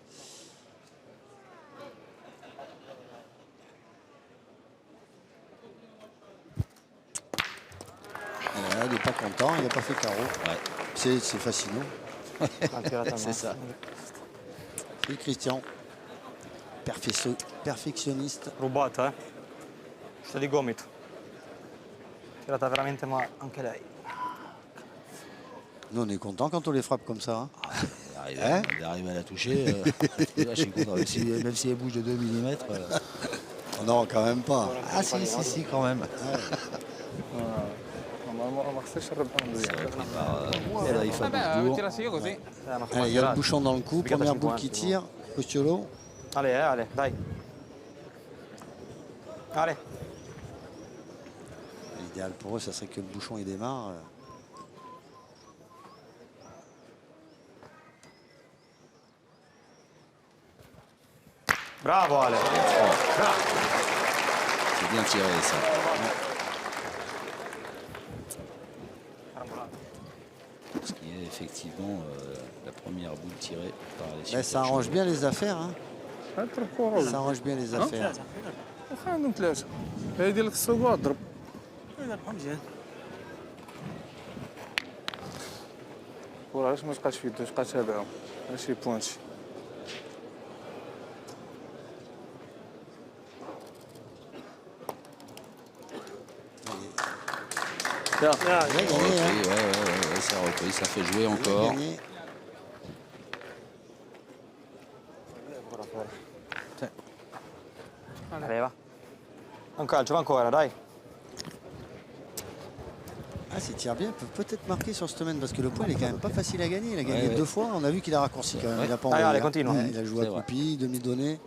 Et là, il n'est pas content, il n'a pas fait carreau. Ouais. C'est fascinant. C'est ça. C'est Christian. Perfezioniste. Rubata, Sta di gomito. Tirata veramente male, anche lei. Nous, on est content quand on les frappe comme ça. Hein. D'arriver à la toucher, là, je suis content. Même si elle bouge de 2 mm. Non, quand même pas. Ah si, quand même. Ma stesso arrabbiando C'est via. repris par Elaïf Vabbè, Aboukbour. tirassi io così. Ma Allez, il y a le bouchon dans le cou. Piccata Première 50, boule qui tire. Costiolo. Ale, Ale, dai. Ale. L'idéal pour eux, ça serait que le bouchon il démarre. Bravo Ale. C'est bien tiré ça. Ce qui est effectivement la première boule tirée par les Ben, ça arrange bien les affaires. Hein. تركوا Ça arrange bien les affaires. وخا عندهم ثلاثة هي ديال السوق اضرب وراه علاش ما تبقاش في يدو تبقى تابعهم ماشي بوانتي Il a gagné, repris, ouais, ça a repris, ça fait jouer Il a encore. gagné. Allez, va. Un calcio, va ancora, dai. Ah, s'il tire bien, il peut peut-être marquer sur cette semaine parce que le point il est quand même pas facile à gagner. Il a gagné Ouais. 2 fois. On a vu qu'il a raccourci quand même. Il a pas Allez, envoyé, hein. continue. Ouais, il a joué C'est à vrai. Coupi, demi-donné.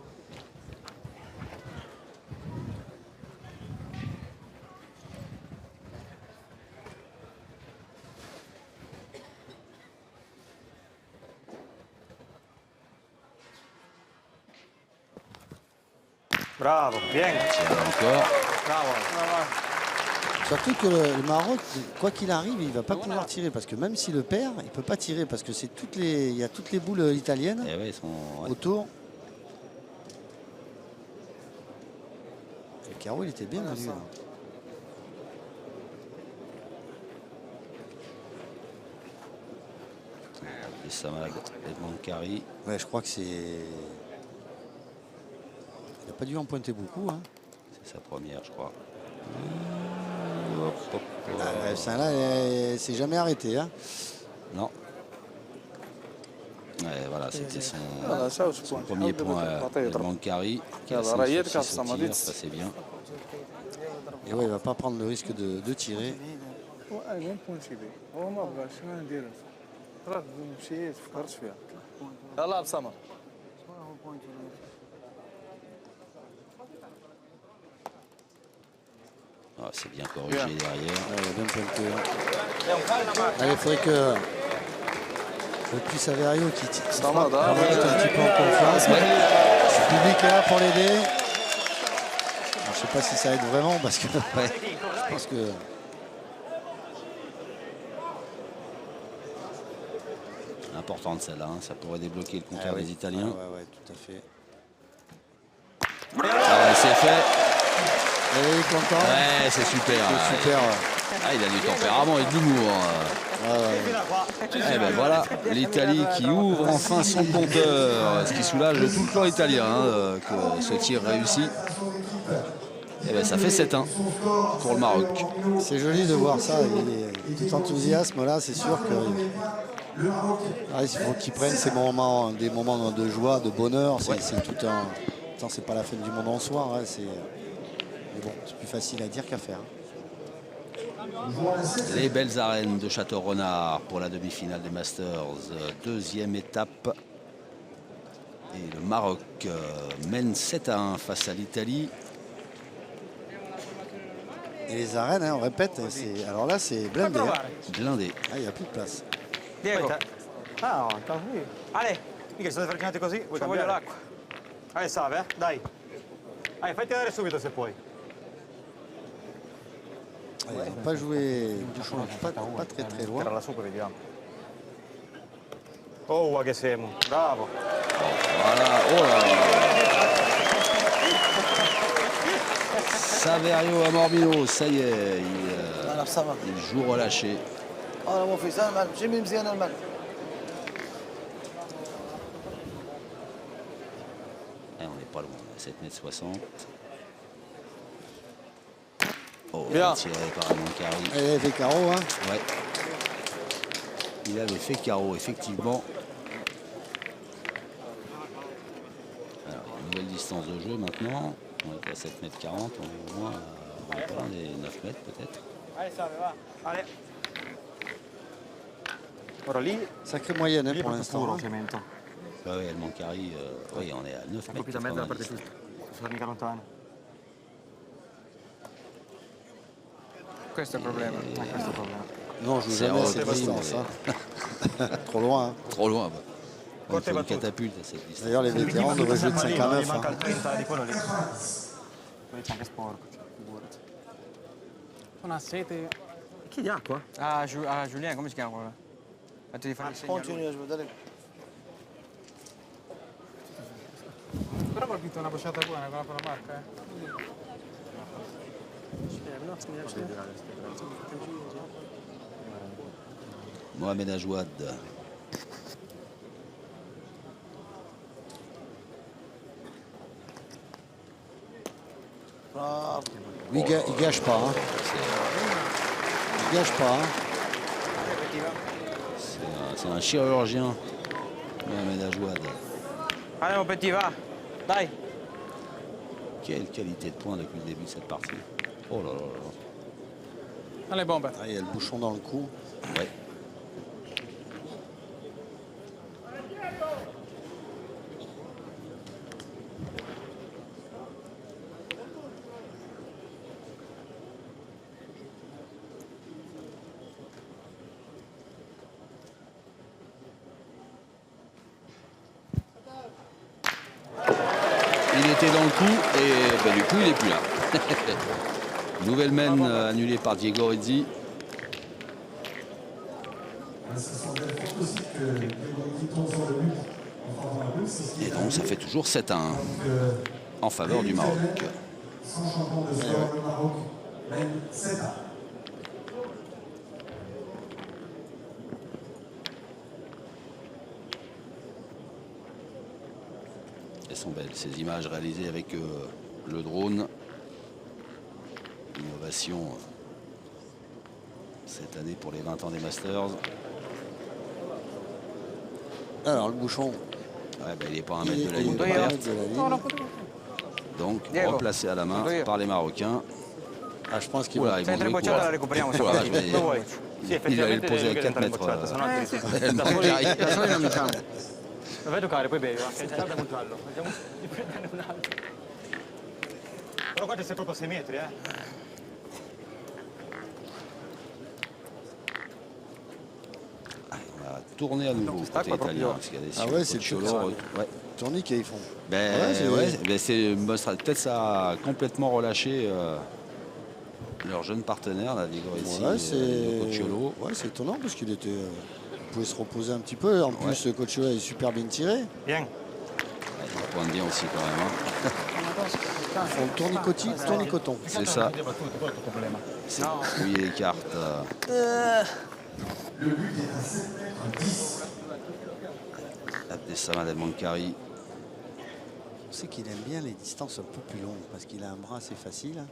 Bravo, bien. Tire encore. Bravo. Surtout que le Maroc, quoi qu'il arrive, il ne va pas pouvoir tirer parce que même s'il le perd, il ne peut pas tirer parce que c'est il y a toutes les boules italiennes Et ouais, ils sont, ouais. autour. Le carreau, il était bien vendu. Là. Les Samag, Edmond Carry. Ouais, je crois que c'est. Il n'a pas dû en pointer beaucoup. Hein. C'est sa première, je crois. Ça là, c'est jamais arrêté. Hein. Non. Ouais, voilà, c'était son son premier point à Edmond Carry. Qui a 5 sur 6 au tir, ça c'est bien. Et ouais, il va pas prendre le risque de tirer. يلا بسمر Ah, c'est bien corrigé derrière. Ouais, il a bien pointé. Hein. Allez, il faudrait que le plus Saverio qui tire un petit peu en confiance. Le public est là pour l'aider. Je ne sais pas si ça aide vraiment parce que je pense que. Importante celle-là, hein. Ça pourrait débloquer le compteur des Italiens. Ouais, tout à fait. Ah, c'est fait. Et il est content. Ouais, c'est super. C'est super. Ah, il a du tempérament et de l'humour. Eh ben voilà, l'Italie qui ouvre enfin son compteur, ce qui soulage tout le clan italien hein, que ce tir réussi. Et ben ça fait 7-1 pour le Maroc. C'est joli de voir ça. Il est tout enthousiasme là, c'est sûr que. Il faut qu'ils prennent ces moments, des moments de joie, de bonheur. C'est tout un. Attends, c'est pas la fin du monde en soi. Hein, mais bon, c'est plus facile à dire qu'à faire. Les belles arènes de Château-Renard pour la demi-finale des Masters. Deuxième étape. Et le Maroc mène 7-1 face à l'Italie. Et les arènes, hein, on répète, alors là c'est blindé. Hein. Blindé. Ah, il n'y a plus de place. Diego, Ah, no, tranquillo. Ale, Mica state farcinati così? Vuoi ci voglio cambiare? l'acqua. Allez, salve, dai. Allez, fatti vedere subito se puoi. Ils n'ont pas joué pas très loin. Tira la su, vediamo. Oh, che siamo. Bravo. Voilà, oh là là. Saverio à Mormino, ça y est, il joue relâché. انا مو في سالم جيمي مزيان المال Eh, on n'est pas loin, 7,60 m. Oh, Bien. tiré par Edmond Carry. Il avait fait carreau. Hein. Ouais. Il avait fait carreau, effectivement. Alors, il y a une nouvelle distance de jeu maintenant. On est à 7,40 m. On est au moins pas loin des 9 mètres peut-être. Allez, salve, va. Allez. Ora lì, Sacrée moyenne hein, lì è pour proprio l'instant. scuro, Hein. cemento. Ouais, Edmond Carry, oui, on est à 9 È mètres. colpito a mezzo dalla parte 90. giusta. Sono mica lontano. Questo è il problema. Questo è il problema. Non, on joue C'est jamais à hors cette de prix, distance. Hein. Trop loin. Hein. Trop loin. Bah. Il Côté faut une battuto. catapulte à cette distance. D'ailleurs, les vétérans devraient jouer de 5 à 9. Manca Hein. il 30 di quello lì. Poi c'è anche sporco, cioè, figurati. Non ha sete. Chiedi acqua? Ah, Julien, come si chiama quello? Fatto di fare il segno a lui. continue a giocare Però ha vinto una bocciata buona con la marca, eh. Mohamed Ajouad. Il gâche pas. Hein. gâche pas. Hein. C'est un chirurgien, Mohamed Ajouad. Allez mon petit, va. Dai. Quelle qualité de poing depuis le début de cette partie. Oh là là là. Allez, bombe. Ah, il y a le bouchon dans le cou. Ouais. Il était dans le coup et ben, du coup il n'est plus là. Nouvelle main annulée par Diego Rizzi. Et donc ça fait toujours 7-1 en faveur du Maroc. Elles sont belles ces images réalisées avec le drone. Innovation cette année pour les 20 ans des Masters. Alors le bouchon. Ouais, ben, il n'est pas à 1 mètre de la ligne de perte. Donc Diego. replacé à la main par les Marocains. Ah, je pense qu'il Oula, va. ils vont Mentre jouer bocciata la court. recuperiamo. Oula, Se je vais- Lo vuoi? Sì, Il allait le effettivamente poser à devi 4 diventare mètres. bocciata, sennò altri- Elle da manque soli- arrive. Da soli non vinciamo. Lo vai giocare, poi bevi, va. Che già da controllo. Vediamo di prendere un altro. Però guarda sei proprio a 6 metri, On va tourner à nouveau côté italien. Parce qu'il y a des Ah ouais, c'est le Cocciolo. truc, Ouais. Tournique qu'ils font. Ben, Ouais, c'est- ouais, ben, peut-être ça a complètement relâché leur jeune partenaire, là, Diego Rizzi, Ouais, c'est Cocciolo. ouais, c'est étonnant parce qu'il était. Il pouvait se reposer un petit peu. En plus, ce Cocciolo est super bien tiré. Viens. Il pointe bien aussi quand même. Hein. Ils font le tournicoton. C'est ça. C'est oui, les cartes. Abdessamad El Mankari. On sait qu'il aime bien les distances un peu plus longues parce qu'il a un bras assez facile.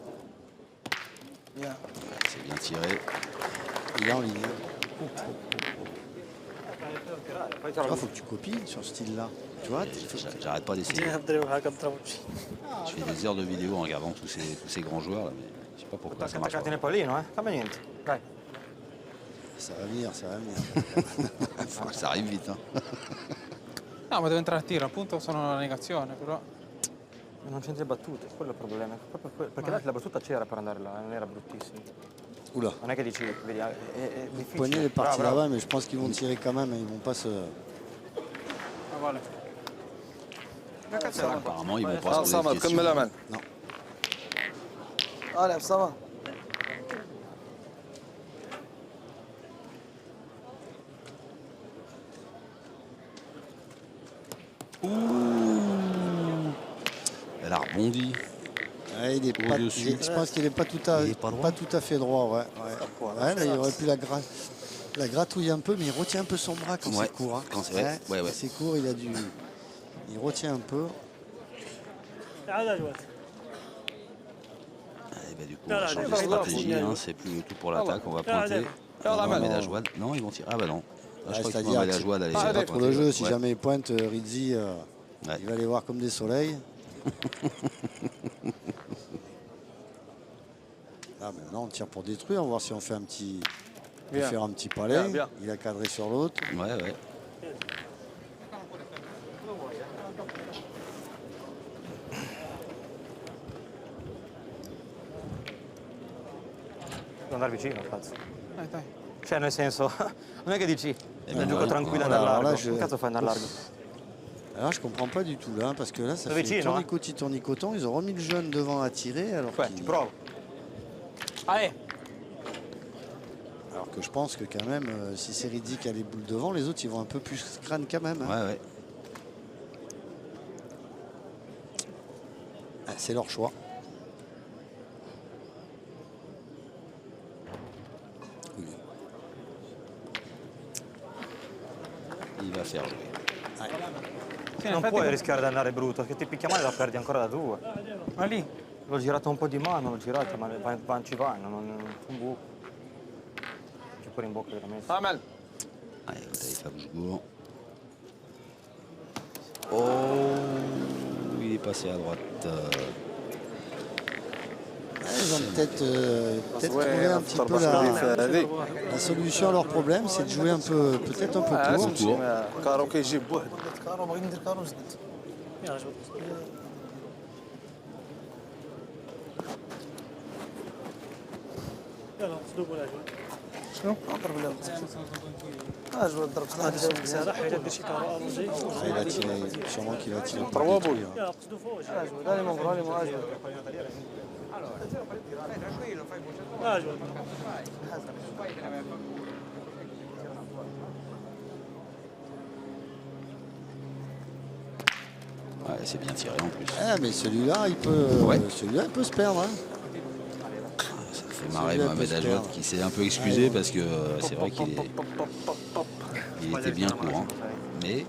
C'est bien tiré. Il est en ligne. Il faut que tu copies sur ce style-là. Tu vois, J'arrête pas d'essayer. Je fais des heures de vidéo en regardant tous ces grands joueurs là, mais je sais pas pourquoi ça marche Attaccati pas. nel pallino, Cambia niente. Dai. ça va venir, ça va venir. Faut que ça arrive vite. Hein. No, ma deve entrare a tiro, appunto sono la negazione, però. Non c'entri le battute, quello è il problema. Perché la battuta c'era per andare là, non era bruttissimo. Oula. Non è che dici, vedi, è Le difficile. poignet est parti Bravo, là-bas, mais je pense qu'ils vont tirer quand même. Ils vont pas se. Ah, vale. Apparemment, ils vont pas se poser Samad, de questions. كمل امان Non. allez Samad. Elle a rebondi. Ouais, il est pas, Au-dessus. je pense qu'il n'est pas tout à fait droit. Ouais, mais il aurait pu la gratouiller un peu, mais il retient un peu son bras quand Ouais, c'est court. Hein. quand c'est- ouais, ouais. Quand c'est court, il retient un peu. Et ben, du coup, on va changer de stratégie. Hein. C'est plus tout pour l'attaque. On va pointer. Mohamed Ajouad. Non, ils vont tirer. Ah bah non. Ah, je crois que C'est-à-dire Mohamed que Ajouad allait c'est pas pour le jeu. Si Ouais. jamais il pointe Rizzi, Ouais. il va les voir comme des soleils. Ah, mais maintenant on tire pour détruire. On va voir si on fait un petit. On peut Bien. faire un petit palais. Bien, bien. Il a cadré sur l'autre. Ouais, ouais. Devo andare vicino, cazzo. Dai. Cioè, nel senso, non è che dici, ben gioco ouais. tranquillo e Voilà, andare alors là, largo. je- Che cazzo fai andare largo? Alors je comprends pas du tout là, parce que là ça Dove fait vicino, tournicoton. Ils ont remis le jeune devant à tirer, alors, Beh, ti provo. Allez. alors que je pense que quand même, si c'est Rizzi qui a les boules devant, les autres ils vont un peu plus crâne quand même. Hein. Ouais, ouais. Ah, c'est leur choix. Oui. Il va faire jouer. Sì, in Non effetti, puoi rischiare di andare brutto, perché ti picchia male la perdi ancora da 2. ma lì. L'ho girata un po' di mano, l'ho girata, ma ci vanno, non un buco. ancora in bocca veramente. Amel. Allez, Taïf Bouchgour. Oh, il est passé à droite. Ils ont peut-être trouvé un petit peu la solution à leur problème, c'est de jouer un peu, peut-être un peu court. كارو كيجيب بوحدو. كارو بغيت ندير كارو جدد. يلا صدوق ولا جواد شنو؟ نضرب له. جواد ضربت سهله حيت دير شي كارو الونجي Il a tiré, sûrement qu'il a tiré. يلا قصدو فوق جواد هاني مبرو هاني مبرو جواد. جواد Ouais, c'est bien tiré en plus. Ah, mais celui-là, il peut se perdre. Hein. Ça fait marrer Mohamed Ajouad qui s'est un peu excusé parce que c'est vrai qu'il était bien court. Hein. Mais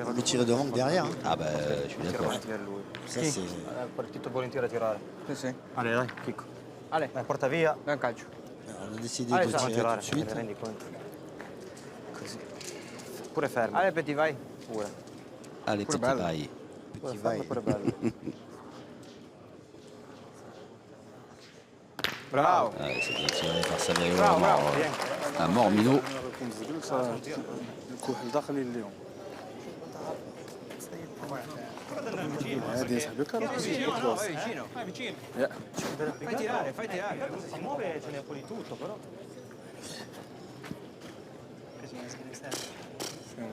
On lui tirer devant que derrière. Hein. ah bah je suis d'accord. Ça, c'est... Partito volentieri a tirare. Sì, sì. Ale, dai, Chicco. Ale, Dai, porta via. dai un calcio. On a décidé Allez, de ça va tirer tout tirare, de te suite. ne rendi conto? Così. Pure fermo. Ale, Petit, vai. Pure. Allez, Pure petit bello. paille. Pure Petit fermo, vai. pure bello. Bravo. Ouais, c'est bien tiré par Savaio Bravo, bravo. à Mormino. الكحل داخلي اليوم. هذه يا صاحبي كانوا Vai vicino. Vai vicino. Fai tirare, fai tirare. Si muove, ce n'è un po' di tutto, però.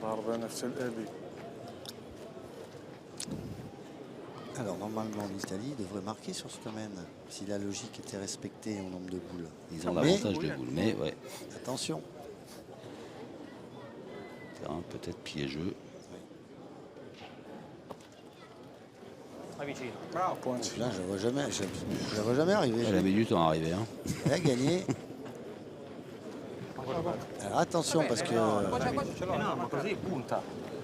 ضربة نفس الأبي. Alors, normalement, l'Italie devrait marquer sur ce domaine, si la logique était respectée au nombre de boules. Ils ont l'avantage de boule, mais ouais, Attention. terrain peut-être piégeux. Vai vicino. Donc là, je ne la vois jamais arriver. Elle a mis du temps à arriver. Hein. Elle a gagné. Alors, attention, parce que... No, ma così punta.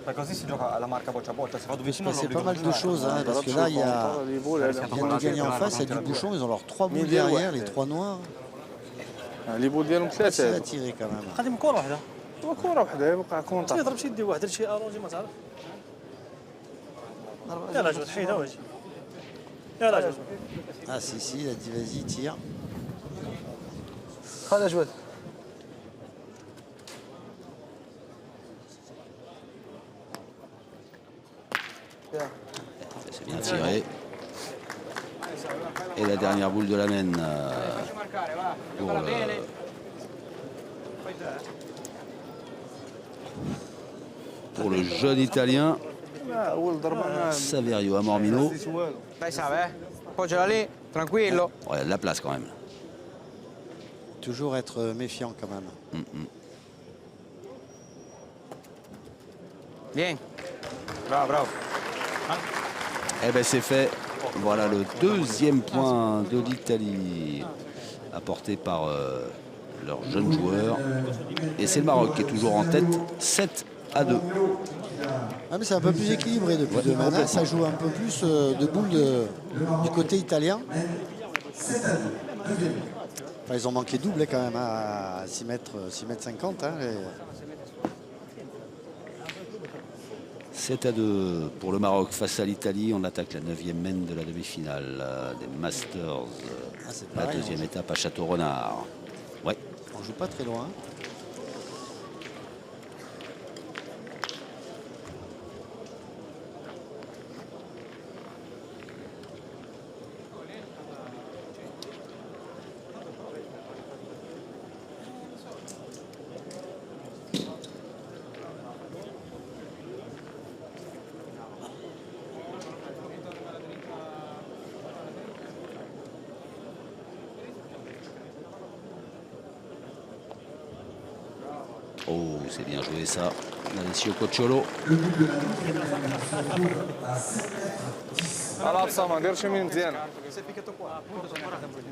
Ma così si gioca alla marca boccia a boccia. Se vado vicino C'est pas mal de choses, hein, parce que là, il y a... Ils viennent de gagner en face, il y a du bouchon, ils ont leurs 3 boules derrière, les 3 noirs. اللي بول ديالهم C'est ثلاثة. à tirer quand même. قدم كره واحده كرة واحدة يبقى كونتر. يضرب شي يدي واحد شي الونجي ما تعرف يلا جواد حيدها واجي يلا جواد Ah si, il a dit vas-y, tire. خذ جواد. C'est bien tiré. Et la dernière boule de la mène pour le jeune Italien Saverio à Mormino. Dai, Save, Appoggiala lì, tranquillo. Ouais, il y a de la place quand même. Toujours être méfiant quand même. Vieni. Bravo, bravo. Eh ben c'est fait. Voilà le deuxième point de l'Italie apporté par leurs jeunes joueurs. Et c'est le Maroc qui est toujours en tête, 7-2. Ah, mais c'est un peu plus équilibré depuis demain. Là, ça joue un peu plus de boules du côté italien. Enfin, ils ont manqué double quand même à 6 mètres 50. Hein, 7-2 pour le Maroc face à l'Italie. On attaque la 9e mène de la demi-finale des Masters. La pareil, deuxième étape à Château-Renard. Ouais. on joue pas très loin. Oh, c'est bien joué ça. Alessio Cocciolo. العطسة ما ديرش من مزيان. Si è picchiato qua, appunto,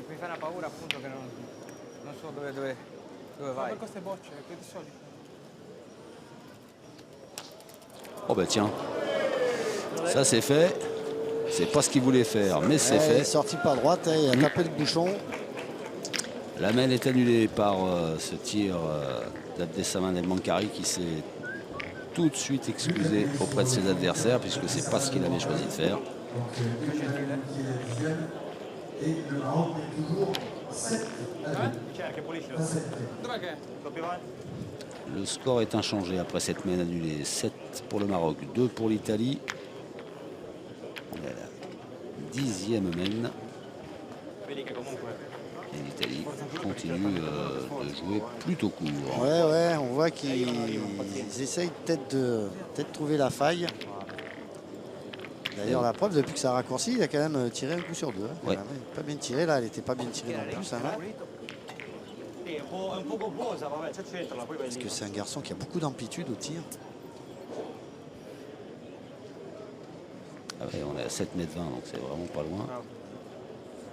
mi fa una paura appunto che non so dove vai. queste bocce, che di solito. Oh bah tiens. Ça c'est fait. C'est pas ce qu'il voulait faire, mais c'est Il est fait. sorti par droite, hein, il a tapé le bouchon. La main est annulée par ce tir d'Abdessaman El Mankari qui s'est tout de suite excusé auprès de ses adversaires puisque c'est pas ce qu'il avait choisi de faire. Le score est inchangé après cette main annulée. 7 pour le Maroc, 2 pour l'Italie. On est à la 10e main. Et l'Italie continue de jouer plutôt court. Ouais, on voit qu'ils essayent peut-être de trouver la faille. D'ailleurs, la preuve, depuis que ça a raccourci, il a quand même tiré un coup sur deux. Ouais. Pas bien tiré, là, elle n'était pas bien tirée non plus. Parce que c'est un garçon qui a beaucoup d'amplitude au tir. Ah ouais, on est à 7,20 m, donc c'est vraiment pas loin.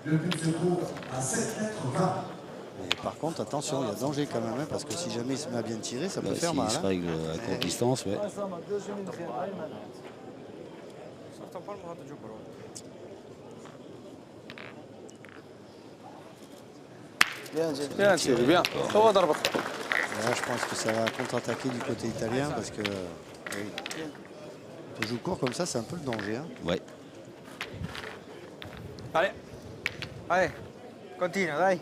Le but se trouve à 7,20 m. Mais par contre, attention, il y a danger quand même, hein, parce que si jamais il se met à bien tirer, ça peut faire mal. Il se règle à courte distance, ouais. Bien, Là, je pense que ça va contre-attaquer du côté italien parce que on joue court comme ça, c'est un peu le danger. Hein. Ouais. Allez. Allez. Continue, dai.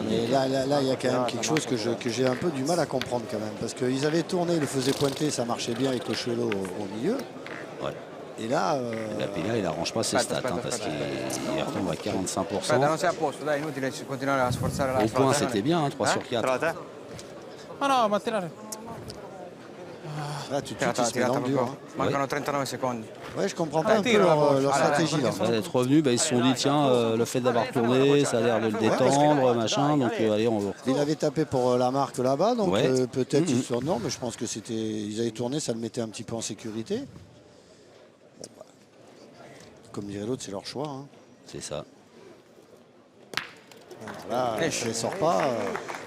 Mais là, il y a quand même quelque chose que j'ai un peu du mal à comprendre quand même. Parce qu'ils avaient tourné, ils le faisaient pointer, ça marchait bien avec Cochuelo au milieu. Ouais. Et là... La Pena, il n'arrange pas ses stats parce qu'il retombe à 45%. Au point, c'était bien, hein, 3 sur 4. Ma no, ma tirare. Là, tout de suite, il se met dans le dur. Hein. Mancano 39 secondi. Ouais, je comprends pas un peu leur stratégie là. D'être revenu, ils se sont dit tiens, le fait d'avoir tourné, ça a l'air de le détendre, machin. Donc allez, on va. Il avait tapé pour la marque là-bas, donc peut-être ils se sont non, mais je pense que c'était. Ils avaient tourné, ça le mettait un petit peu en sécurité. Bon, bah, comme dirait l'autre, c'est leur choix. Hein. C'est ça. Là, si elle sort pas.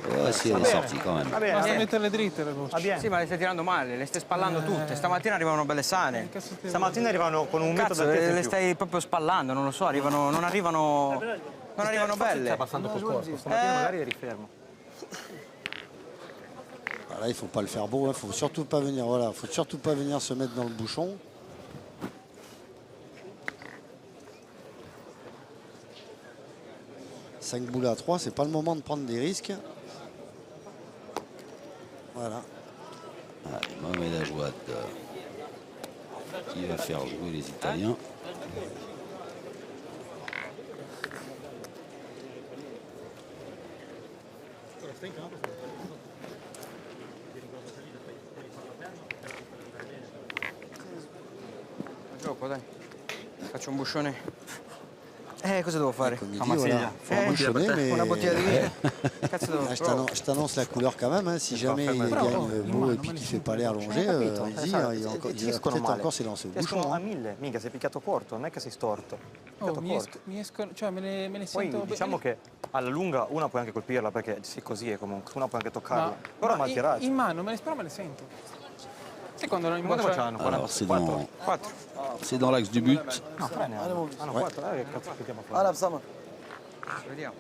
Ouais, si elle est sortie quand même. Basta metterle dritte le voci. Sì, ma le stai tirando male, le stai spallando tutte. Stamattina arrivano belle sane. Stamattina arrivano con un metro Cazzo, d'altezza in le più. stai proprio spallando, non lo so, non arrivano belle. Abbassando il tuo corpo, stamattina magari eri fermo. Là, il faut pas le faire beau, il faut surtout pas venir. Voilà, faut surtout pas venir se mettre dans le bouchon. Cinq boules à 3, c'est pas le moment de prendre des risques. Voilà. Mohamed Ajouad qui va faire jouer les Italiens. Gioco, dai. Faccio un buscione. Cosa devo fare? Comme il dit, voilà, faut embouchonner, mais Una bottiglia di vino. Cazzo devo là, je t'annonce la couleur quand même. Hein. Si jamais il gagne beau et puis qu'il fait pas l'air allongé, il va peut-être encore s'élancer au bouchon. Riescono a 1000, mica sei picchiato corto, non è che sei storto. Oh, mi escono, cioè me le Poi sento diciamo che alla lunga una puoi anche colpirla perché sì, così è comunque, una puoi anche toccarla. Però mal tirato. in mano, però me le sento. Sai quando in Quanto mano facciano? Alors c'est dans l'axe du but. No, 4, che cazzo aspettiamo fuori? Allora, Bsama. Vediamo.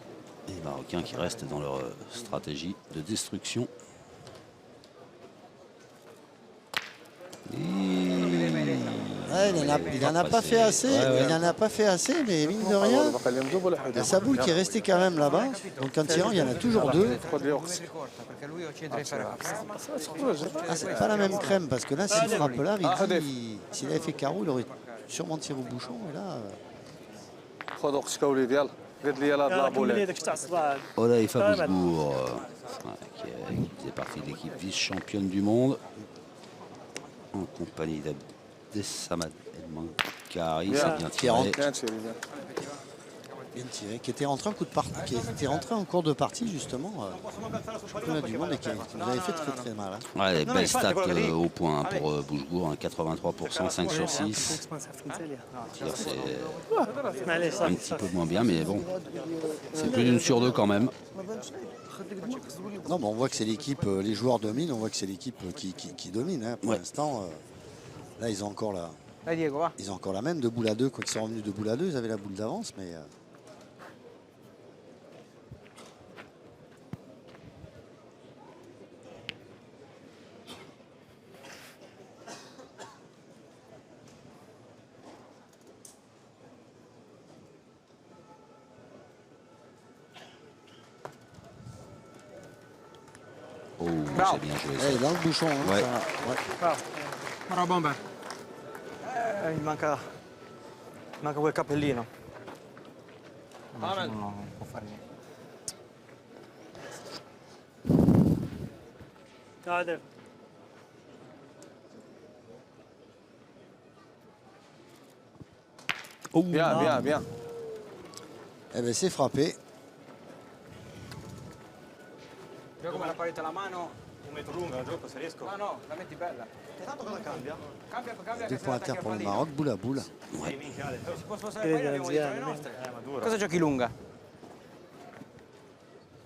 Et les Marocains qui restent dans leur stratégie de destruction. Il n'en a pas fait assez, il n'en a pas fait assez, mais mine de rien, il y a sa boule qui est restée quand même là-bas. Donc en tirant, il y en a toujours deux. Ah, c'est pas la même crème, parce que là, s'il frappe là, s'il avait fait carreau, il aurait sûrement tiré au bouchon. Et là, Olaïf Abousgour, qui faisait partie de l'équipe vice-championne du monde, en compagnie d'Abdessaman El Mankari, c'est bien tiré. Bien tiré, qui était rentré en coup de partie, qui était rentré en cours de partie justement, championnat du monde et qui nous avait fait très mal. Hein. Ouais, les belles stats au point pour Bouchebourg, hein, 83%, 5 sur 6. C'est un petit peu moins bien, mais bon, c'est plus d'une sur deux quand même. Non, mais on voit que c'est l'équipe, les joueurs dominent, on voit que c'est l'équipe qui domine. Hein. Pour l'instant, là ils ont encore la main de boule à 2, quand ils sont revenus de boule à 2, ils avaient la boule d'avance, mais... Oh, c'est bien joué. Ça. Dans le bouchon. Hein, ouais. Bravo Bomber. Mi manca quel cappellino. Amen. Non, non può fare niente. تعال Oh, Bien, bien. Eh bien, c'est frappé. Io come la paletta alla mano. Un metro lunga, gioco se riesco. No, no, la metti bella. E tanto cosa cambia? Cambia 2 che points à se terre la pour le attacchi al Maroc, boule à boule. Sì, minchia, Ale, Si può spostare il pallino, abbiamo dietro le nostre. ma duro. Cosa giochi lunga?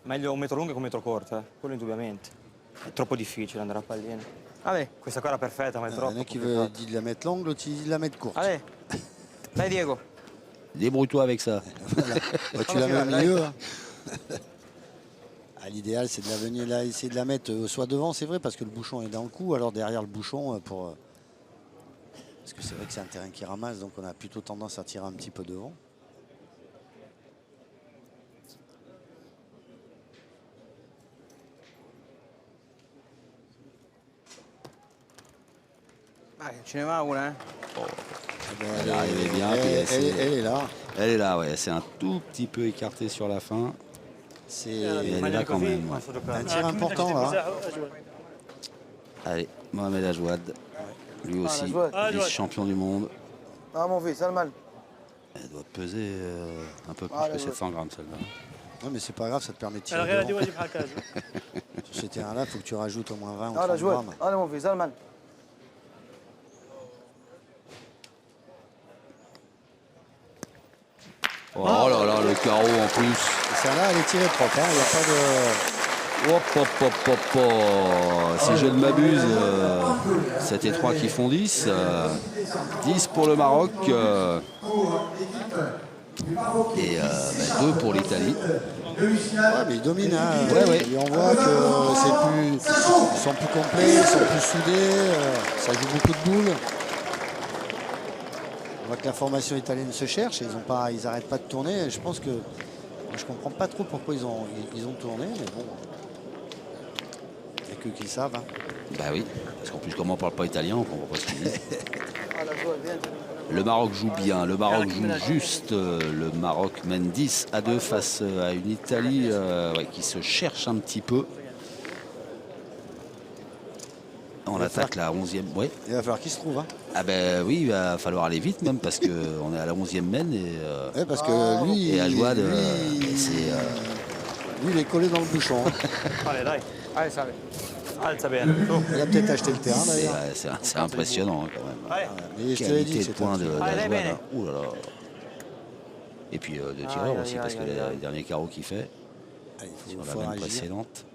Meglio un metro lungo che un metro corto, quello indubbiamente. È troppo difficile andare a pallino. Allez, Questa qua era perfetta, ma è Il y troppo en a qui complicato. veut dit de la mettre longue, l'autre il dit de la mettre courte. allez. Dai Diego. débrouille-toi avec ça. Voilà. Bah, tu la mets au milieu. Hein. Ah, l'idéal, c'est de la venir là, essayer de la mettre soit devant, c'est vrai, parce que le bouchon est dans le cou, alors derrière le bouchon, parce que c'est vrai que c'est un terrain qui ramasse, donc on a plutôt tendance à tirer un petit peu devant. Dai, ce ne va una, eh. Eh ben, Elle est arrivée bien, puis elle est là. Elle est là, ouais. C'est un tout petit peu écarté sur la fin. C'est Et elle est là quand même. Ouais. un tir important là. Allez, Mohamed Ajouad, lui aussi, Ajouad. vice-champion du monde. Ah mon fils, Salman. Elle doit peser un peu plus que 700 grammes celle-là. Non mais c'est pas grave, ça te permet de tirer غير هذه devant. واجب حكاج Sur ce terrain-là, il faut que tu rajoutes au moins 20 ou Ah 30 la jouette. grammes. Ah mon fils, Salman. Oh là là, le carreau en plus. Et celle-là, elle est tirée propre, hein. Il n'y a pas de... Hop, hop, hop, hop, hop. Si je ne m'abuse, 7 et 3 qui font 10. 10 pour le Maroc. Et 2 pour l'Italie. Ouais, mais ils dominent. Hein. Ouais, ouais. Et on voit que c'est plus... Ils sont plus complets, ils sont plus soudés. Ça joue beaucoup de boules. On voit que la formation italienne se cherche. Et ils n'arrêtent pas de tourner. Et je pense que... Je comprends pas trop pourquoi ils ont tourné. Mais bon... Il n'y a que qui savent. Hein. Bah oui, parce qu'en plus, comme on ne parle pas italien, on ne comprend pas ce qu'ils disent. Ah la jouette, viens. Le Maroc joue bien, le Maroc joue juste. Le Maroc mène 10-2 face à une Italie qui se cherche un petit peu. On attaque la 11e. Ouais. Il va falloir qu'ils se trouvent. Hein. Ah ben oui, il va falloir aller vite même parce qu'on est à la 11e mène et, Ouais, parce que lui, et Ajouad, lui, il est collé dans le bouchon. Hein. Ale, dai, Allez, salve. alza bene. Su. Il a peut-être acheté le terrain d'ailleurs. c'est impressionnant hein, quand même. Ale, Mais je te l'ai dit Qualité que de c'était points un de truc. Allez, d'Ajouad, bene. hein. Ouh là là. Et puis de tireur aussi parce que les derniers carreaux qu'il fait Allez, sur faut la même agir. précédente.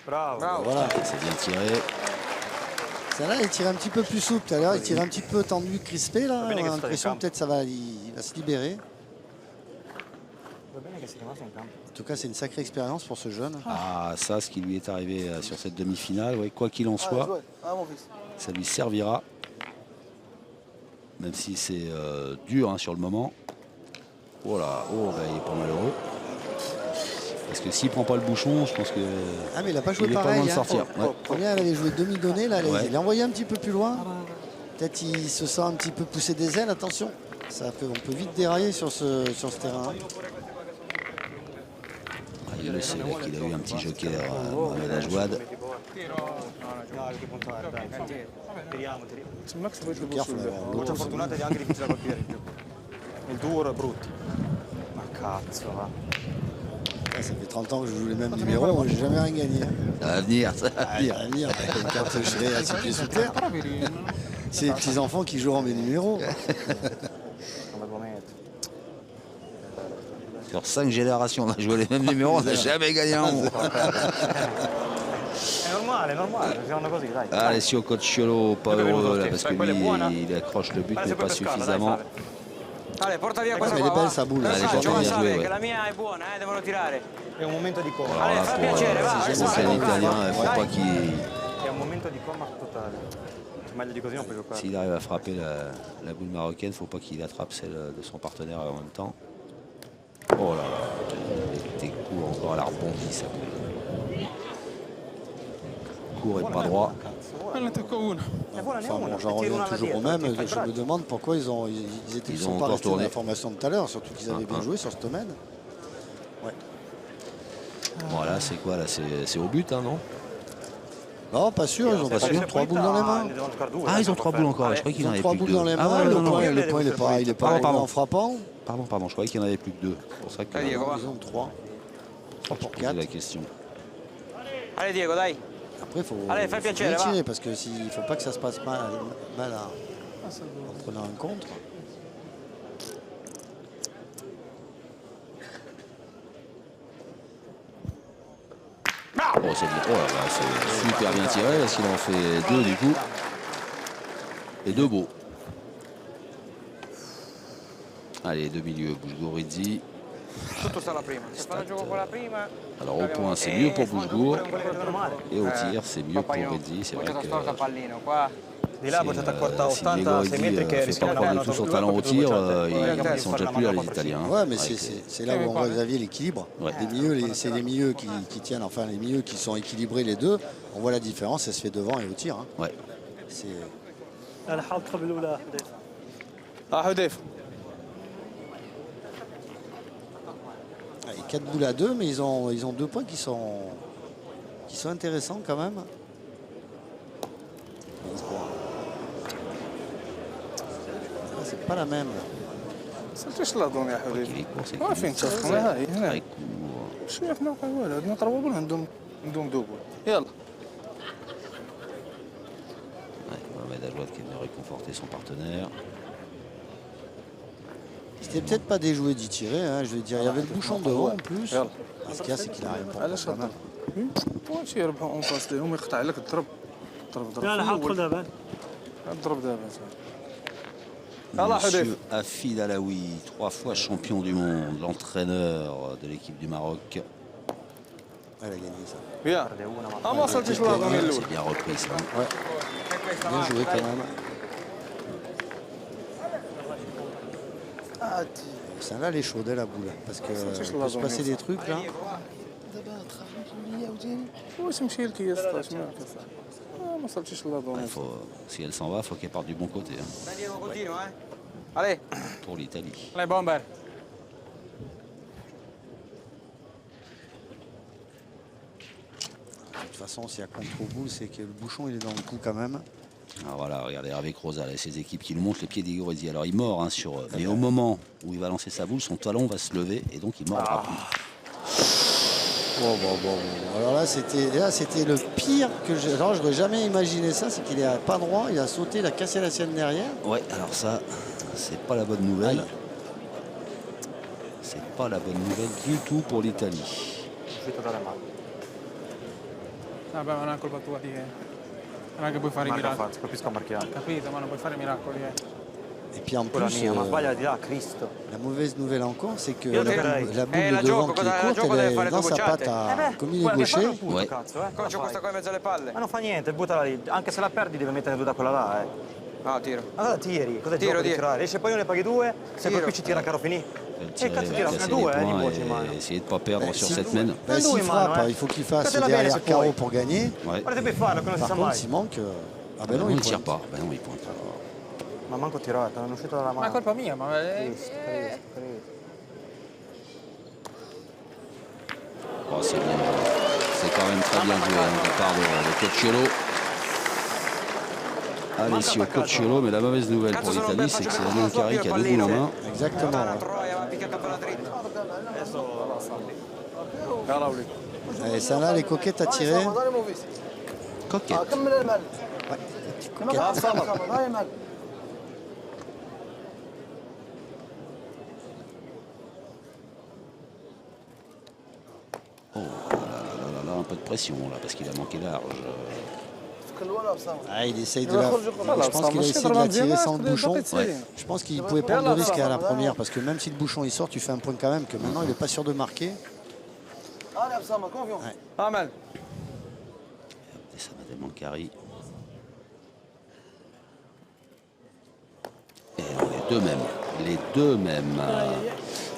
bravo. Voilà. C'est bien tiré. Celle-là, il tire un petit peu plus souple tout à l'heure. Il tire un petit peu tendu, crispé. Là. bene On che a sta l'impression in que peut-être il va se libérer. Va bene che sei rimasto in campo. En tout cas, c'est une sacrée expérience pour ce jeune. Ah ça, ce qui lui est arrivé sur cette demi-finale, ouais, quoi qu'il en Ah la soit, jouette. Ah mon fils. ça lui servira. Même si c'est dur hein, sur le moment. Oh là, il est pas malheureux. Parce que s'il prend pas le bouchon, je pense que Ah, mais il n'a pas joué il est pas pareil. loin de hein. sortir. Ouais. Première, elle avait joué demi-donnée. Là, Ouais. il l'a envoyé un petit peu plus loin. Peut-être il se sent un petit peu poussé des ailes. Attention, on peut vite dérailler sur ce terrain. Il le sait là, qu'il a eu un petit joker Mohamed Ajouad. No, che puntare, dai, su. Tiriamo. Max poi Joker, faut l'avoir Molto l'autre. fortunata ed è anche difficile da colpire in più. Il tour brutti. Ma cazzo, va. Ça fait 30 ans que je joue les mêmes numéros, moi j'ai jamais rien gagné. Ça va venir, ça va venir. À venir, avec une carte gelée à 6 pieds sous terre. C'est les petits-enfants qui joueront mes numéros. Sur 5 générations, on a joué les mêmes numéros, on n'a jamais gagné un mot. È normale, facciamo così, dai. Alessio Cocciolo, pas heureux là, parce que lui, il accroche le but, mais pas suffisamment. Allez, porta via questa Mais qua, elle est belle va. sa boule. Allez, Faccio porta via, passare, jouer, che la mia è buona, devono tirare. È un momento di coma. Allez, fa piacere, va. Pour un Italien, il ne faut pas qu'il... È un momento di coma totale. Meglio di così non puoi giocare. S'il arrive à frapper la boule marocaine, il ne faut pas qu'il attrape celle de son partenaire en même temps. Oh là là, t'es court encore, elle a rebondi ça. Court et pas droit. Enfin bon, j'en reviens toujours au même. Je me demande pourquoi ils étaient Ils ont pas encore restés dans tourné. la formation de tout à l'heure, surtout qu'ils avaient bien joué sur ce domaine. Ouais. Voilà, c'est quoi là? C'est au but, hein, non? Non, pas sûr, ils ont pas sûr. 3 boules dans les mains. Ah, ils ont 3 boules encore, je croyais qu'il Ils en ont avait 3 plus que boules 2. dans les Ah mains, ouais, le non, non. point il est pas arrivé en frappant. Pardon, je croyais qu'il y en avait plus que 2. C'est pour ça que Allez, Ils ont 3. 3 pour posais 4. la question. Allez, Diego, dai. Après, il faut Allez, fai piacere, bien va. tirer parce que s'il ne faut pas que ça se passe mal en prenant un contre. Oh, c'est bien. Oh là là, c'est super bien tiré parce qu'il en fait 2 du coup. Et 2 beaux. Allez, 2 milieux, Boujgouridzi. Tutto sta la prima. Se fa il gioco con la prima. Alors au point, c'est mieux pour Boujgour. Et au tir, c'est mieux pour Rizzi. C'est vrai Bocciata que storta pallino, qua. Di là bocciata corta a si 86 metri che ne fait pas rischiano preuve de danno tout son due talent au colpi, tir, bocciate. ils sont déjà plus là les Italiens. Ouais, mais Avec c'est là où on voit Xavier l'équilibre. Ouais. Les milieux, c'est les milieux qui tiennent, enfin les milieux qui sont équilibrés les deux. On voit la différence, ça se fait devant et au tir. Hein. Ouais. C'est انا حاولت قبل الاولى حديث حذيفه 4 boules à 2, mais ils ont 2 points qui sont intéressants quand même. Ah, c'est pas la même. سالتيش لاظون يا Il حبيبي est court, c'est ما فين تفهم هاي très هنا court. شويه في موقع والو هاد نضربوا بول عندهم دوبل يلا Ouais, Mohamed Alouad qui est venu réconforter son partenaire. C'était peut-être pas déjoué d'y tirer, hein, je vais dire. Il y avait le bouchon devant en plus. يلا Ce qu'il y a, c'est qu'il a rien pour علاش quand même. واش يربحوا اون فاس ليهم يقطع لك الضرب ضرب لا انا حاولت ضرب دابا الضرب دابا يلا حذيفه Monsieur Hafid Alaoui, 3 fois champion du monde, l'entraîneur de l'équipe du Maroc. Elle a gagné ça. يا ما وصلتيش لاظون الاول C'est bien repris ça. Bien joué quand même. Celle-là, elle est chaude, elle, la boule. Parce que peut se passer des trucs là. واش مشي الكياس 16 ما وصلتيش لاظون Si elle s'en va, il faut qu'elle parte du bon côté hein, Dai, Diego, continua, Allez. pour l'Italie. Allez bomber De toute façon, s'il y a contre au bout, c'est que le bouchon il est dans le coup quand même. Alors voilà, regardez avec Rosa, là, ces équipes qui nous montrent les pieds d'Igorezi. Alors il mord hein, sur. Mais au moment où il va lancer sa boule, son talon va se lever et donc il mordra plus. Bon. Alors là, c'était le pire que j'ai. Alors, j'aurais jamais imaginé ça, c'est qu'il est pas droit, il a sauté, il a cassé la sienne derrière. Ouais, alors ça, c'est pas la bonne nouvelle. C'est pas la bonne nouvelle du tout pour l'Italie. Uscito dalle mani. vabbè ma non è colpa tua di non è che puoi fare i Marca miracoli Faz, colpisco a marchiare. capito ma non puoi fare miracoli Et puis en Quella plus, mia, ma sbaglia di là, Cristo. la mauvaise nouvelle encore, c'est que Io la direi. boule de la devant gioco, qui la est courte, gioco elle deve est fare dans due sa bocciate. patte comme il est Guarda, gaucher. fallo punto, Ouais. cazzo, Qua c'ho Cosa questa fai? qua in mezzo alle palle. Ma non fa niente, buttala lì. Anche se la perdi devi mettere due da quella là, No, tiro. Ma cosa tiri? Cosa Tiro, gioco di tiro. tirare? Esce poi ne paghi 2, se Tiro. poi ci tira caro finì. Tirer, cazzo tira? casser Sono les 2, di points voce in mano. et essayer de ne pas perdre sur Si- cette mène. Ben, Lui, s'il in frappe, mano, il faut qu'il fasse Fatela bene, derrière se carreau puoi. pour gagner. Ouais. Guarda devi farlo, che non si Par sa contre, mai. s'il manque, ah ben Non, non, il il ne tire pointe. pas. Ben non, il pointe. Ma manco tirata, non è uscito dalla ma mano. è colpa mia ma Cristo. Oh, c'est bien. C'est quand même très bien joué hein, de la part de Cocciolo. Alessio Cocciolo, mais la mauvaise nouvelle pour l'Italie, c'est que c'est Damian Carri qui a deux boules en main. Exactement. Et ça là, les coquettes à tirer. Coquette. Ouais, petite coquette. Oh là, un peu de pression là, parce qu'il a manqué large. Ah, il essaye de la... Je pense qu'il a essayé de la tirer sans le bouchon. Ouais. Je pense qu'il pouvait prendre le risque à la première, parce que même si le bouchon il sort, tu fais un point quand même, que maintenant il n'est pas sûr de marquer. Ouais. Pas mal. Et ça m'a tellement Carri. Et les deux mêmes.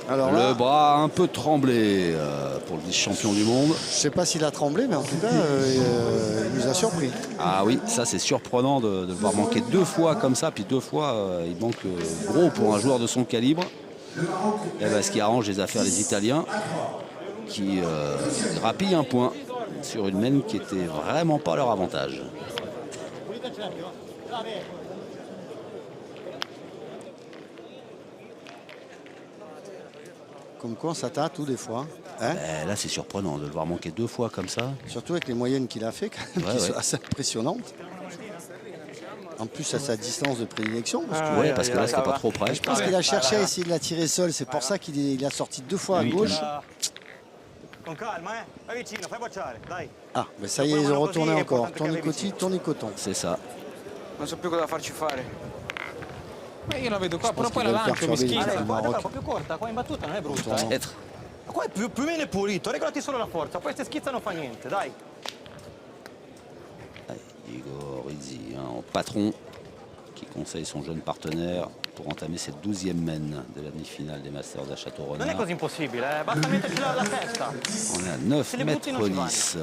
Alors le là, bras a un peu tremblé pour le vice-champion du monde. Je ne sais pas s'il a tremblé, mais en tout cas, il nous a surpris. Ah oui, ça c'est surprenant de le voir manquer deux fois comme ça, puis deux fois il manque gros pour un joueur de son calibre. Et ben, ce qui arrange les affaires des Italiens, qui grappillent un point sur une mène qui était vraiment pas leur avantage. Comme quoi on s'attend à tout des fois. Hein, là c'est surprenant de le voir manquer deux fois comme ça. surtout avec les moyennes qu'il a fait, quand même, qui sont assez impressionnantes. En plus à sa distance de prédilection. Parce que là c'était pas trop près. Je pense qu'il a cherché à essayer de la tirer seul. C'est pour ça qu'il a sorti deux fois à gauche. Ah, mais ça y est, ils ont retourné encore. Tournicoton. C'est ça. Non so più cosa farci fare. Ma io la vedo qua, però poi l'alancio mi schifa. Qua è un po' più corta, qua in battuta non è brutta. Peut-être. Qua è più o meno pulito, regolati solo la forza, poi se schizza non fa niente, dai. Igor Rizzi, en patron, qui conseille son jeune partenaire pour entamer cette 12e mène de la demi-finale des Masters à Château-Renard. Non è così impossibile, basta metterci la testa. On est à 9 mètres 10.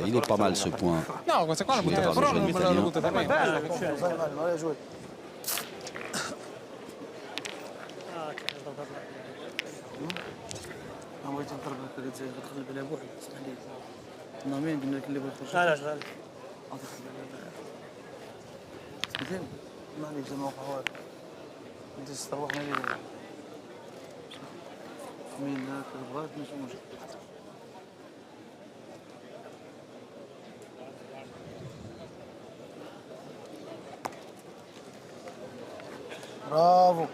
Il est pas mal ce point. No, questa qua la Joué butta, par le però jeune non me la italien. butta da me. لا لا شغال. معليش زي ما وقع هو انت تستروح مين هاك بغات مش مشكل. Bravo.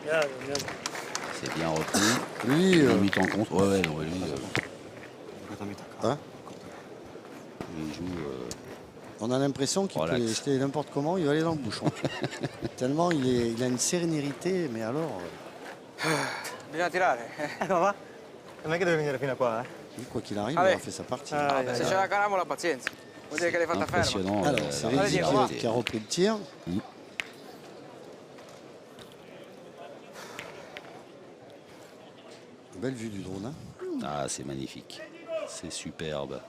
C'est bien repris. Lui, Limite en contre. Ouais, non, lui. Hein, Il joue. on a l'impression qu'il peut les jeter n'importe comment, il va aller dans le bouchon. Tellement il a une sérénité, mais alors... Bisogna tirare. Come va? Non è che deve venire fino a qua, Lui, quoi qu'il arrive, il a fait sa partie. Se c'è la caramola, pazienza. Vuol dire che l'hai fatta ferma. Impressionnant. Alors, c'est la Rizzi rapidité. qui a repris le tir. Belle vue du drone. Hein. Ah, c'est magnifique. C'est superbe.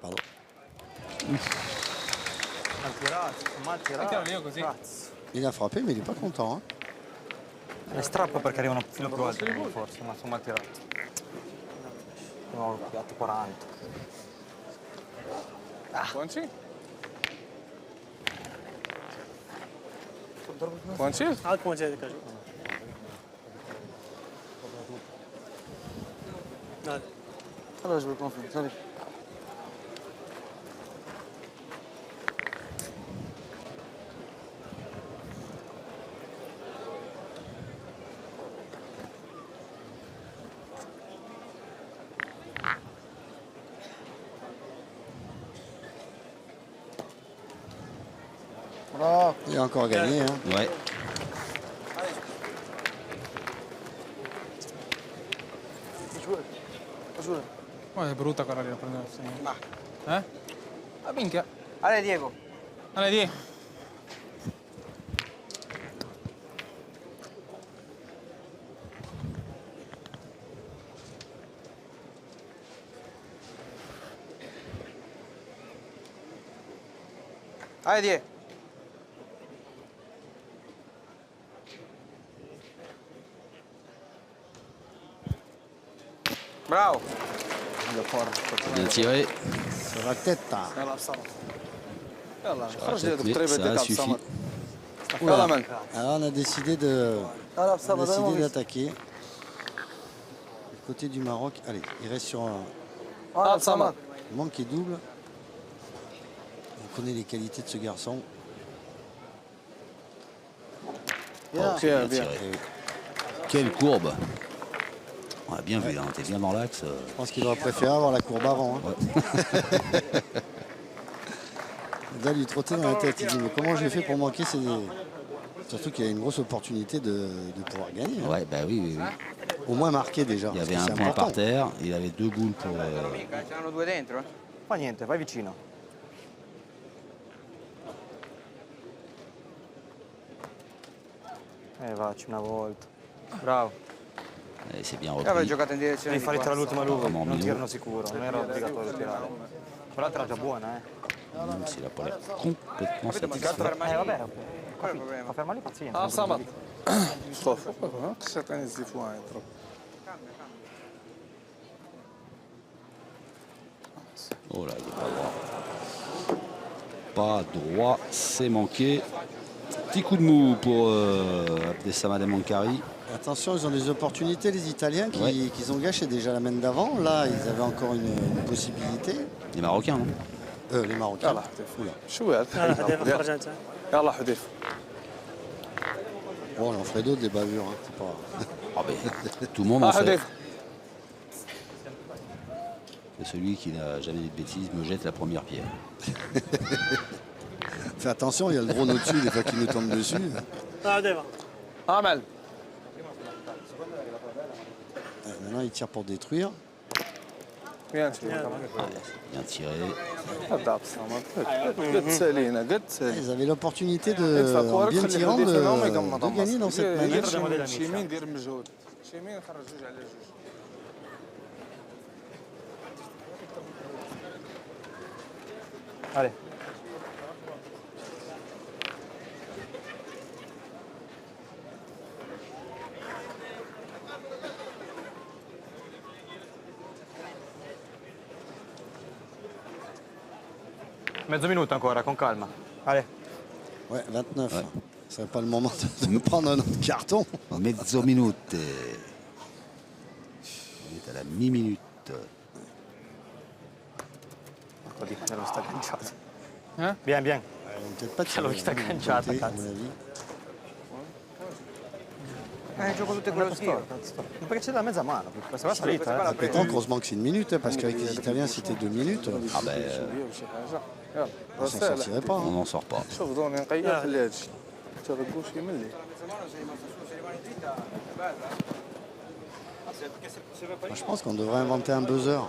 Pardon. Il a frappé, mais il n'est pas content. Hein. Le strappo perché arrivano fino più alto forse, ma sono mal tirati. No, piatto 40. Buonci? Buonci? عاد ما جاي كذا. خلاص بكون في Il a encore gagné. Hein. Ouais. Ma è brutta quella lì da prendere. Ma. Ah, minchia. Ale Diego. Ale Diego. Ale Diego. Bravo. Bien tiré. Sur la tête. يلا بصمت يلا خرج tête, هذوك mais الطريبات ça ديك suffit. بصمت Oula. يلا مان Alors on a décidé يلا بصمت d'attaquer. Du côté du Maroc. Allez, il reste sur un يلا بصمت manque qui double. On connaît les qualités de ce garçon. يا Bien tiré. Quelle courbe. On a bien vu, hein, t'es bien dans l'axe. Je pense qu'il aurait préféré avoir la courbe avant. Hein. Il doit lui trotter dans la tête. Il dit mais comment j'ai fait pour manquer ces... Surtout qu'il y a une grosse opportunité de pouvoir gagner. Hein. Ouais, bah oui, oui, oui. Au moins marquer déjà. Il y parce avait que un c'est point important. par terre, il avait 2 boules pour... C'erano due dentro, eh? Fa niente, vai vicino. Vacci una volta. Bravo. c'est bien Io avrei repris. giocato in direzione Devi di fare qua. tra l'ultima luva, Vraiment non mignon. tirano sicuro, non era obbligatorio tirare. Quell'altra era già buona, Même s'il a pas l'air complètement Capito, ma satisfait. ferma lì. vabbè, Qual è il problema? fa ferma lì pazienza. يلا بصمت مصطفى قصة ثانية الزفوان يضرب Oh là, il est pas droit. Pas droit, c'est manqué. Petit coup de mou pour Abdessamad Mankari. Attention, ils ont des opportunités, les Italiens, Ouais. qu'ils ont gâché déjà la main d'avant. Là, ils avaient encore une possibilité. Les Marocains, non? Les Marocains. يلا حذيف شو هذا حذيفة خرج انت. يلا حذيف Bon, on en ferait d'autres des bavures. Hein. C'est pas... Ah ben, tout le monde en fait. حذيف Et celui qui n'a jamais dit de bêtises me jette la première pierre. Fais attention, il y a le drone au-dessus, des fois qu'il nous tombe dessus. حذيفة. عمل Maintenant, il tire pour détruire. bien Bien tiré. هذا بصمت قد سالينا قد سالينا Ils avaient l'opportunité de, ادفع en كورك bien خلي tirant, الحديث هنا وما يقمض de gagner dans cette manche. شي يمين دير مجهود شي يمين خرج جوج على جوج Allez. Mezzo minuto ancora, con calma. Allez. Ouais, 29. Ouais. Ce serait pas le moment de prendre un autre carton. Mezzo minute. On est à la mi-minute. Ce non sta agganciato. Bien, bien. Peut-être pas Quello che sta agganciato, à mon cazzo. avis. Gioco tutte quello io. Perché c'è la mezza mano, questa va salita. La pétanque, heureusement que c'est une minute, hein, parce qu'avec les Italiens, c'était 2 minutes. Ah ben, شي حاجه يلا On s'en sortirait pas. on Hein. n'en sort pas. شوف دوني نقيا خلي هادشي ترقوش يملي Moi, je pense qu'on devrait inventer un buzzer.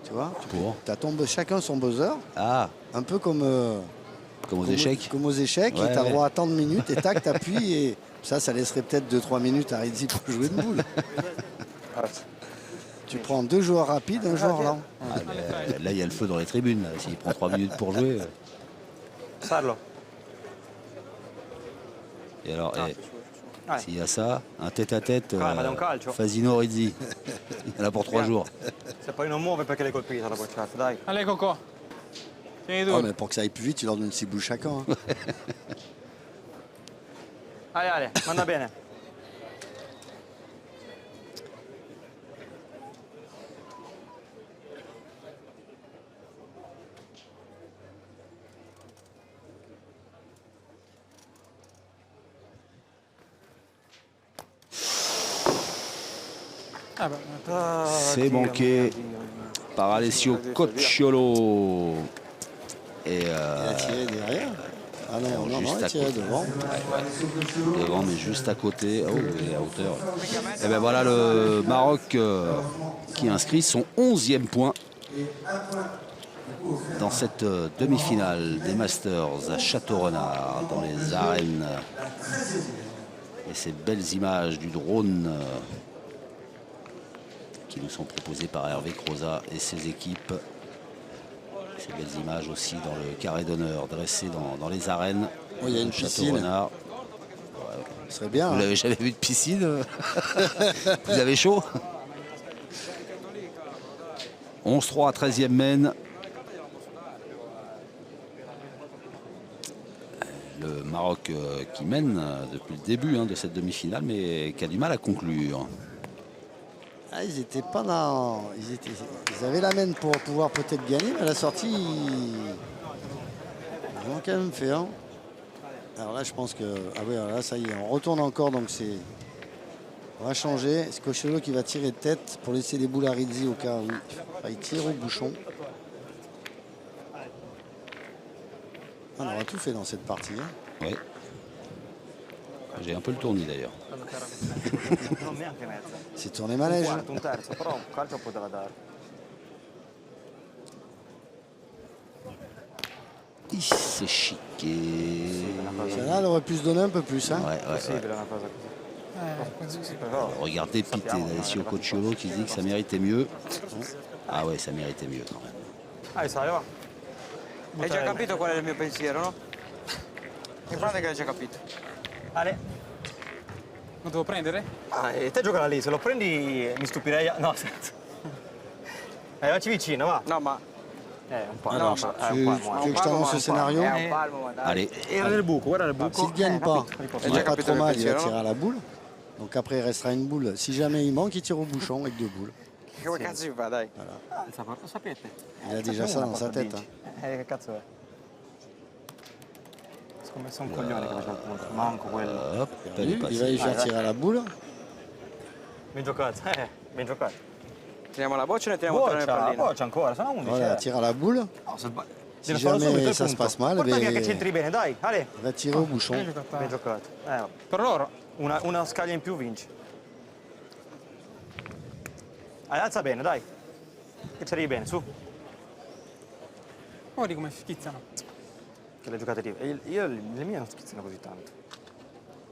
Tu vois, Pour tu as chacun son buzzer, Ah, un peu comme comme aux échecs. Comme aux échecs, Ouais, et tu as ouais. droit à tant de minutes, et tac, t'appuies, et ça laisserait peut-être 2-3 minutes à Rizzi pour jouer de boule. Tu prends 2 joueurs rapides, un joueur lent. Ah, ben, là, il y a le feu dans les tribunes. là. S'il prend 3 minutes pour jouer. Sarlo. Et alors, Ouais. s'il y a ça, un tête-à-tête, Calma, da un calcio. Fasino Rizzi. Il y en a pour 3 jours. Se poi non muove perché l'hai colpita la bocciata, dai. Allez, Coco. Tieni Oh, duro. mais pour que ça aille plus vite, tu leur donnes 6 boules chacun. Hein. Allez, allez, manda bene. Ah, bah, C'est manqué par Alessio Cocciolo. Et Il a tiré derrière. Ah non, non, juste non, il a à tiré côté. devant. devant, mais juste à côté. Oh, il est à hauteur. Et ben voilà le Maroc qui inscrit son 11e point dans cette demi-finale des Masters à Château-Renard, dans les arènes. Et ces belles images du drone qui nous sont proposées par Hervé Croza et ses équipes. Ces belles images aussi dans le carré d'honneur dressé dans les arènes. Oh, il y a une de piscine. Château-Renard. Ce serait bien. Vous Hein. l'avez jamais vu de piscine? Vous avez chaud? 11-3 à 13e mène. Le Maroc qui mène depuis le début de cette demi-finale, mais qui a du mal à conclure. Ah, ils étaient pas dans. Ils avaient la main pour pouvoir peut-être gagner, mais à la sortie, ils ont quand même fait un. Alors là, je pense que. Ah oui, alors là, ça y est, on retourne encore, donc c'est. On va changer. C'est Costello qui va tirer de tête pour laisser les boules à Rizzi au cas où il tire au bouchon. On aura tout fait dans cette partie. Oui. J'ai un peu le tournis d'ailleurs. C'est tourné manège. C'est chiqué. Celle-là, elle aurait pu se donner un peu plus. Hein. Ouais. Regardez Pité, là, au Cochiolo qui dit que ça méritait mieux. Ah ouais, ça méritait mieux quand même. Hai già capito qual è il mio pensiero, no? Mi pare che l'hai già capito. Ale. Lo devo prendere? Te giocala lì, se lo prendi mi stupirei. No, scherzo. Arrivaci vicino, va. No, ma... Un po'. Alors, tu veux que je t'annonce le scénario? un palmo, ma dai. Allez, Era nel buco, guarda nel buco. S'il ne gagne pas, il J'ai n'a pas capito trop le mal, il va pensiero. tirer à la boule. Donc après, il restera une boule. Si jamais il manque, il tire au bouchon avec 2 boules. Che cazzo si fa, dai? Lo sapete? Il a déjà ça dans sa tête. Che cazzo è? Scommesso un coglione che faceva il punto. Manco quello. hop, elle est Il va passée. lui faire tirer à la boule. Ben giocato, ben giocato. Tiriamo la boccia e ne tiriamo tre nel pallino. Boccia ancora, sono 11. Voilà, il tire à la boule. No, se sbagli. Si Deve farlo subito jamais il ça se punto. passe mal, Porta via beh, che c'entri bene, dai, Ale. il va tirer au bouchon. Ben giocato. Per loro? Una scaglia in più vince. Alza bene, dai. Che ci arrivi bene, su. Guardi come schizzano. Che le giocate lì. Io le mie non schizzano così tanto.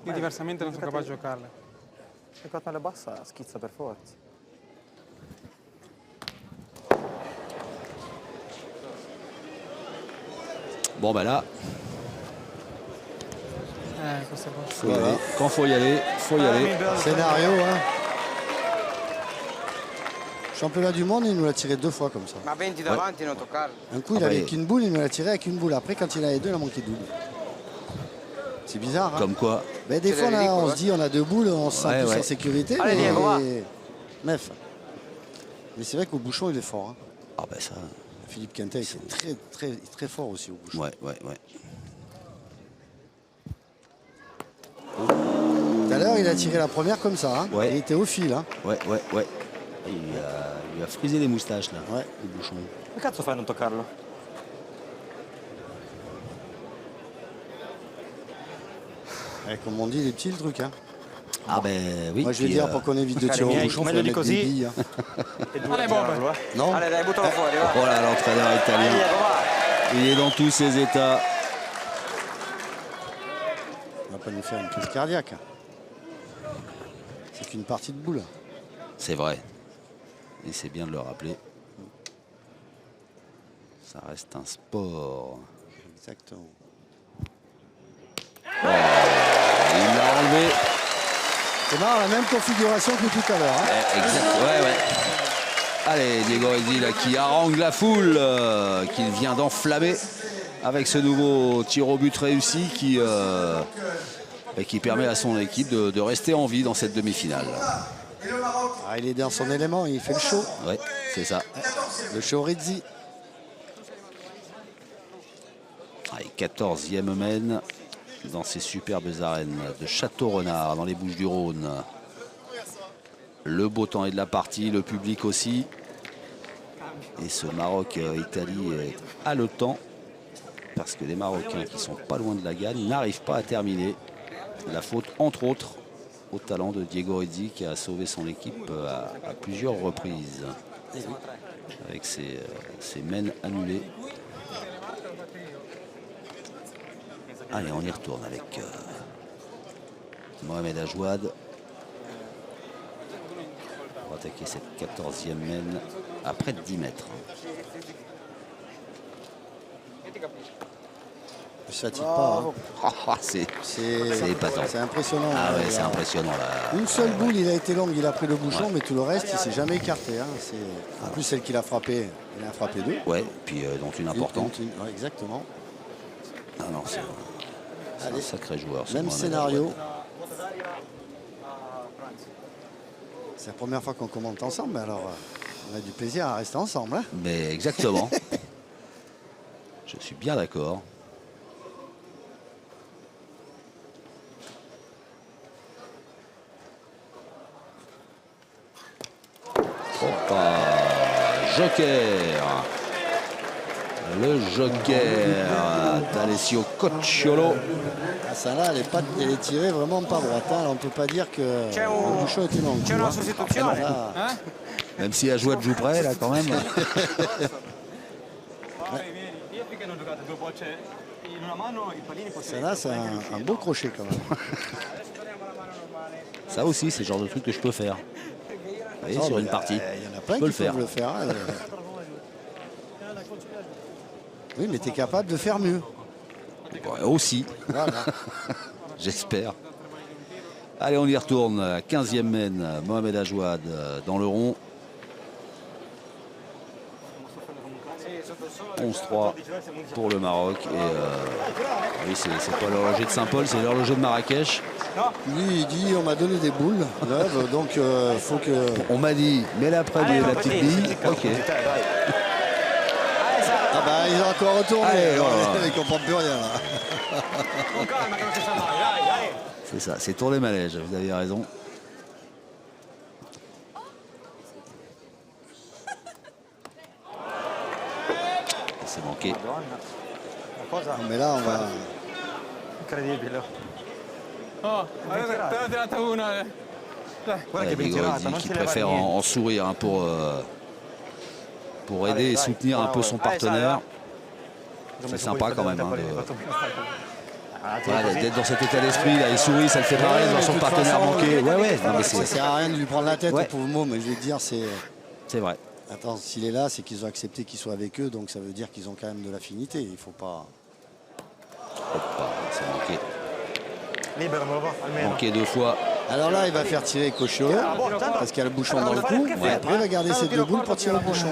Io diversamente non sono capace di giocarle. Se il alla bassa schizza per forza. Bon ben là, Questo è buono. faut y aller. Quand faut y aller, faut y aller. Scénario, hein. Championnat du monde, il nous l'a tiré 2 fois comme ça. Ma 20 davanti, non toccarlo. Un coup, il avait qu'une boule, il nous l'a tiré avec une boule. Après, quand il avait 2, il a manqué double. C'est bizarre. Hein. Comme quoi. Ben, des fois, on se dit on a 2 boules, on se sent tous en sécurité. Allez, mais... Diego, va. Meuf. Mais c'est vrai qu'au bouchon, il est fort. Hein. Ah ben ça. Philippe Quintet, c'est très fort aussi au bouchon. Ouais. Tout à l'heure, il a tiré la première comme ça. Hein. Ouais. Il était au fil. Hein. Ouais. Il a frisé les moustaches là. Ouais. Le bouchon. Che cazzo fai a non toccarlo? Comme on dit, les petits, le truc. Hein. Ah ben oui. Moi, je vais puis, dire, pour qu'on évite de tirer au bouchon, il faut meglio di mettre così. des billes. Hein. Allez, bombe. Non. Allez, dai, buttalo fuori, va. Oh là, l'entraîneur Dai, italien. Diego, va. Il est dans tous ses états. On va pas nous faire une crise cardiaque. C'est qu'une partie de boule. C'est vrai. Et c'est bien de le rappeler. Ça reste un sport. Exactement. Il l'a enlevé. C'est marrant, la même configuration que tout à l'heure. Hein. Exact. Ouais. Allez, Diego Rizzi là, qui harangue la foule, qu'il vient d'enflammer avec ce nouveau tir au but réussi qui permet à son équipe de rester en vie dans cette demi-finale. Ah, il est dans son élément, il fait le show. Ouais, c'est ça. Le show Rizzi. Allez, 14e mène dans ces superbes arènes de Château-Renard, dans les Bouches-du-Rhône. Le beau temps est de la partie, le public aussi. Et ce Maroc-Italie est haletant parce que les Marocains qui sont pas loin de la gagne n'arrivent pas à terminer. La faute, entre autres, au talent de Diego Rizzi qui a sauvé son équipe à plusieurs reprises avec ses mènes annulés. Allez, on y retourne avec Mohamed Ajouad. On va attaquer cette 14e mène à près de 10 mètres. Il se fatigue pas. Hein. C'est épatant. C'est impressionnant. Ah ouais, c'est impressionnant là. Une seule boule, il a été longue, il a pris le bouchon, mais tout le reste, il s'est jamais écarté. Hein. En plus, celle qu'il a frappée, il a frappé deux. Ouais, puis dont une importante. Ouais, exactement. Ah non, c'est un sacré joueur. Même scénario. C'est la première fois qu'on commente ensemble, alors on a du plaisir à rester ensemble. Hein. Mais exactement. Je suis bien d'accord. Hoppa, Joker. Le Joker d'Alessio Cocciolo. Ah, ça là, les pattes, elle est tirée vraiment pas droite. Hein. On ne peut pas dire que le bouchon était long. C'è una sostituzione. Même si la joie joue près, là, quand même. Ça là, c'est un beau crochet quand même. Ça aussi, c'est le genre de truc que je peux faire. Vous voyez, sur une partie. Il y en a plein je peux qui peuvent le faire. Hein. Oui, mais tu es capable de faire mieux. Ouais, aussi. Voilà. J'espère. Allez, on y retourne. 15e mène, Mohamed Ajouad dans le rond. 11-3 pour le Maroc. Et oui, c'est pas l'horloger de Saint-Paul, c'est l'horloger de Marrakech. Lui, il dit on m'a donné des boules, donc faut que... On m'a dit, mets-la près de la petite bille. Ok. Ah bah, ils ont encore retourné. Allez, Ils ne comprennent plus rien. Là. C'est ça, c'est tourner manège, vous avez raison. C'est manqué. Non, mais là, on va... Incredibile. Oh, te l'ho tirata una. Guarda che ben tirata, non qui si leva préfère niente. en sourire hein, pour aider et soutenir un peu son partenaire. C'est sympa quand même. Hein, voilà, d'être dans cet état d'esprit, là, il sourit, ça le fait marrer de voir son partenaire manquer. Ouais, non, mais ça sert à rien de lui prendre la tête au pauvre mot, mais je vais te dire, c'est... C'est vrai. Attends, s'il est là, c'est qu'ils ont accepté qu'il soit avec eux, donc ça veut dire qu'ils ont quand même de l'affinité. Il faut pas... Hop, c'est manqué. Liberamelo, almeno. Manqué 2 fois. Alors là, il va faire tirer Cocciolo, parce qu'il y a le bouchon dans le cou. Et après, il va garder ses deux boules pour tirer le bouchon.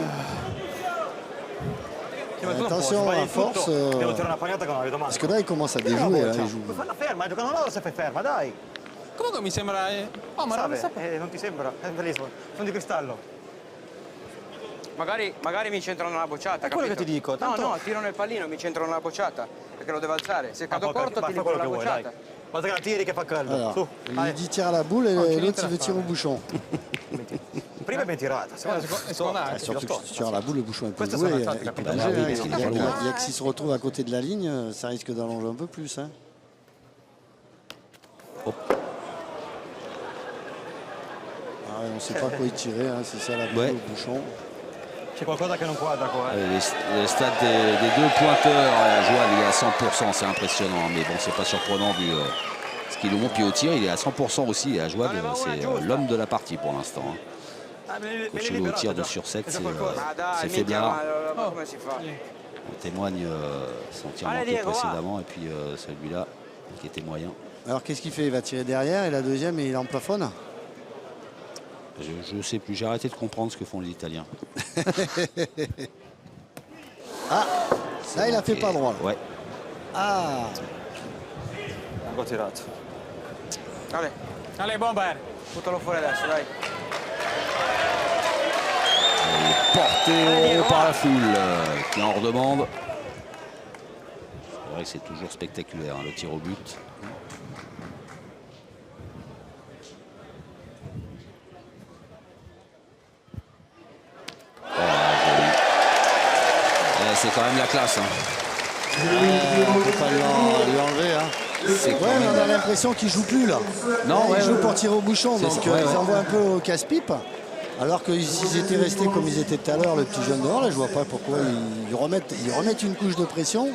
Attention à force, Devo tirare una pagnata che non la vedo mai. parce que là, il commence à déjouer. Hein, il joue. Falla ferma, giocano loro se fai ferma, dai. Comunque mi sembra... Oh, ma non mi sa... Non ti sembra? È bellissimo. Sono di cristallo. Magari mi centrano nella bocciata. È quello capito? che ti dico, tanto- No, tirano il pallino, mi centrano nella bocciata. Perché lo devo alzare. Se cado corto ti Fai dico quello la che vuoi, dai. bocciata. Guarda che la tiri che fa caldo. Alors, Su, il dai. dit tire à la boule et l'autre, il veut tirer au bouchon. Prima è ben tirata. Seconda, seconda Ah, surtout que si tu tires à la boule, le bouchon est plus Questa joué. sono Il alzate, peut capito? bouger, Bah oui, hein. parce qu'il est pas Il loin. y a que s'il se retrouve à côté de la ligne, ça risque d'allonger un peu plus. Hein. Hop. Ah ouais, on ne sait pas quoi y tirer, hein, c'est ça la boule, Ouais. le bouchon. c'è qualcosa che non quadra qua. Les stats des deux pointeurs, Joal il est à 100%, c'est impressionnant, mais bon c'est pas surprenant vu ce qu'il monte. Puis au tir il est à 100% aussi, et à Joal c'est l'homme de la partie pour l'instant. Hein. Cocciolo au tir 2 sur 7, Ma c'est dai, minchia, faiblard. ma come si fa? On témoigne son tir Allez, manqué Diego, va. précédemment, et puis celui-là qui était moyen. Alors qu'est-ce qu'il fait? Il va tirer derrière et la deuxième, il en plafonne. Je ne sais plus, j'ai arrêté de comprendre ce que font les Italiens. Ah, là il a fait pas droit. Ouais. Ah, L'ho tirato. Allez, Allez, bomber. buttalo fuori adesso, dai. Il est porté haut par la foule qui en redemande. C'est vrai que c'est toujours spectaculaire hein, le tir au but. C'est quand même la classe. Hein. on ne peut pas lui enlever. Hein. C'est quand Ouais, mais même- on a l'impression qu'il joue plus là. Non, Là, ouais, il joue ouais. pour tirer au bouchon, C'est donc ça, ouais, ils ouais. envoient un peu au casse-pipe. Alors que s'ils étaient restés comme ils étaient tout à l'heure, le petit jeune dehors, là, je vois pas pourquoi ils remettent une couche de pression.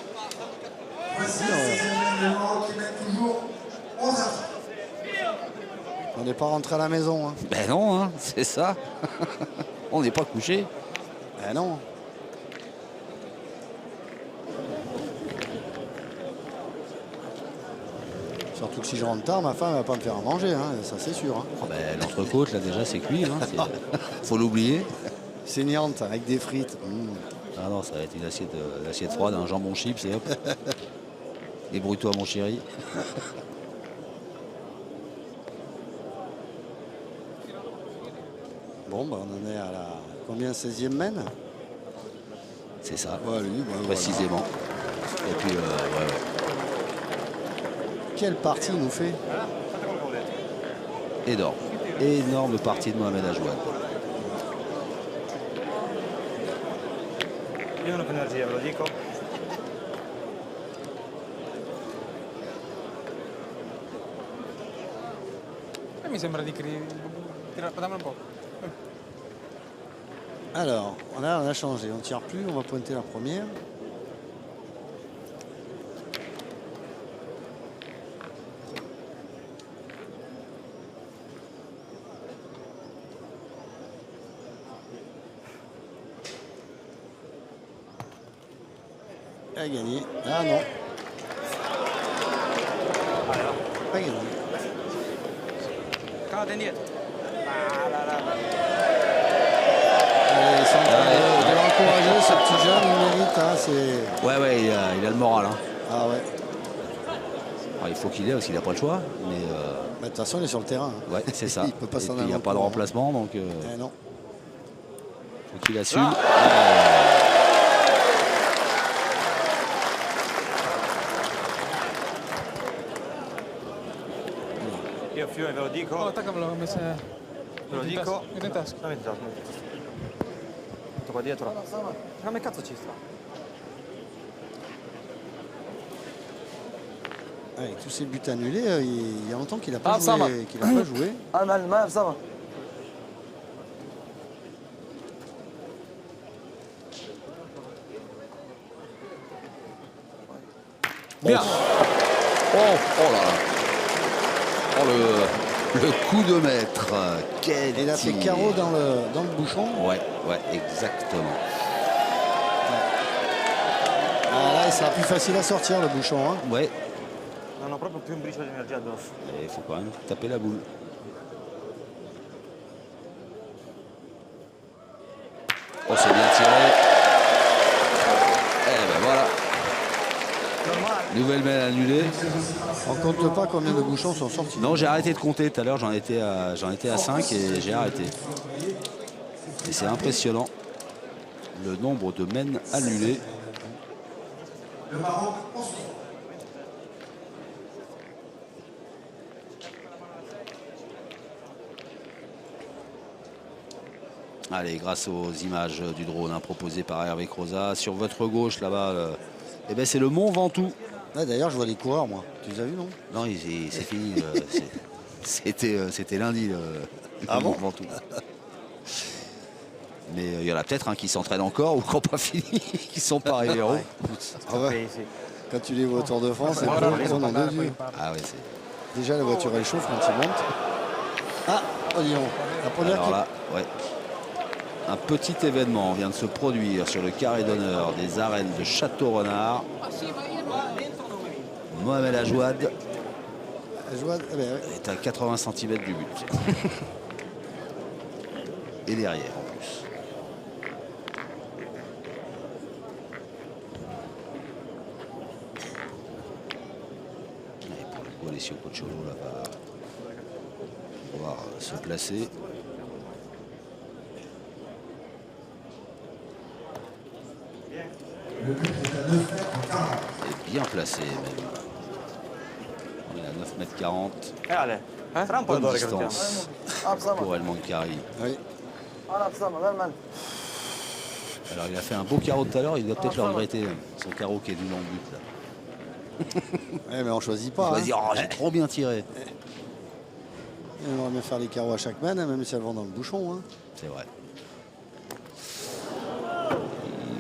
On n'est pas rentré à la maison. Hein. Ben non, hein, c'est ça. On n'est pas couché. Ben non. Surtout que si je rentre tard, ma femme ne va pas me faire à manger, hein, ça c'est sûr. Hein. Oh, ben, l'entrecôte, là déjà, c'est cuit. Hein, faut l'oublier. Saignante avec des frites. Ah non, ça va être une assiette froide, un jambon chips et hop. Ébrouille-toi, mon chéri. Bon, bah, on en est à la combien 16e mène? C'est ça, ouais, lui, bah, précisément. Voilà. Et puis, ouais. Quelle partie il nous fait? Énorme. Énorme partie de Mohamed Ajouad. Io non ho più energia, ve lo dico. Mi sembra di tirare, dammi un po'. Alors, là, on a changé. On ne tire plus, on va pointer la première. A gagné. Ah non. Pas gagné. Calate indietro. Allez, de l'encourager, ce petit jeune, il mérite. Hein, ouais, il a le moral. Hein. Ah ouais. Alors, il faut qu'il ait parce qu'il n'a pas le choix. Mais de toute façon, il est sur le terrain. Hein. Ouais, c'est ça. Il peut pas s'en aller. Il n'y a pas de remplacement, donc non. Faut qu'il assume. Io Fiume ve lo dico. Oh, attaccamelo, come se... Ve lo dico. Metti in tasca. Metti in tasca. Metto qua dietro. Come cazzo ci sta? Avec tous ces buts annulés, il y a longtemps qu'il n'a pas, joué. Bien. Oh là là. Oh le coup de maître. Quel il a fait carreau dans le bouchon. Ouais, exactement. Ah, là, il sera plus facile à sortir le bouchon. Hein. Ouais. Non ho proprio più un briciolo di energia addosso. Il faut quand même taper la boule. Oh, c'est bien tiré. Eh ben voilà. Nouvelle main annulée. On compte pas combien de bouchons sont sortis. Non, j'ai arrêté de compter tout à l'heure, j'en étais à 5 et j'ai arrêté. Et c'est impressionnant le nombre de mènes annulées. Le Maroc Allez, grâce aux images du drone proposées par Hervé Croza, sur votre gauche là-bas, ben c'est le Mont Ventoux. Ah, d'ailleurs, je vois les coureurs, moi. Tu les as vus, non? Non, c'est fini. C'était lundi, le Mont Ventoux. Mais il y en a peut-être qui s'entraînent encore ou qui n'ont pas fini, qui ne sont pas arrivés en haut. Ah ouais. Quand tu les vois au Tour de France, c'est pas nom de Dieu. Ah ouais, c'est... Déjà, la voiture, elle chauffe quand ils montent. Ah, oh, dis donc. La première Alors là, ouais. Un petit événement vient de se produire sur le carré d'honneur des arènes de Château-Renard. Mohamed Ajouad est à 80 cm du but. Et derrière en plus. Et pour le coup, Alessio Cocciolo là, va pouvoir se placer. Et bien placé même. On est à 9,40 m. Ale, fra un po' Bonne d'odore che lo distance pour El Moncari. Oui. Alors il a fait un beau carreau tout à l'heure, il doit peut-être le regretter, son carreau qui est du long but. Ouais, mais on choisit pas. On va dire, oh, j'ai trop bien tiré. On va bien faire les carreaux à chaque manne, même si elles vont dans le bouchon. Hein. C'est vrai.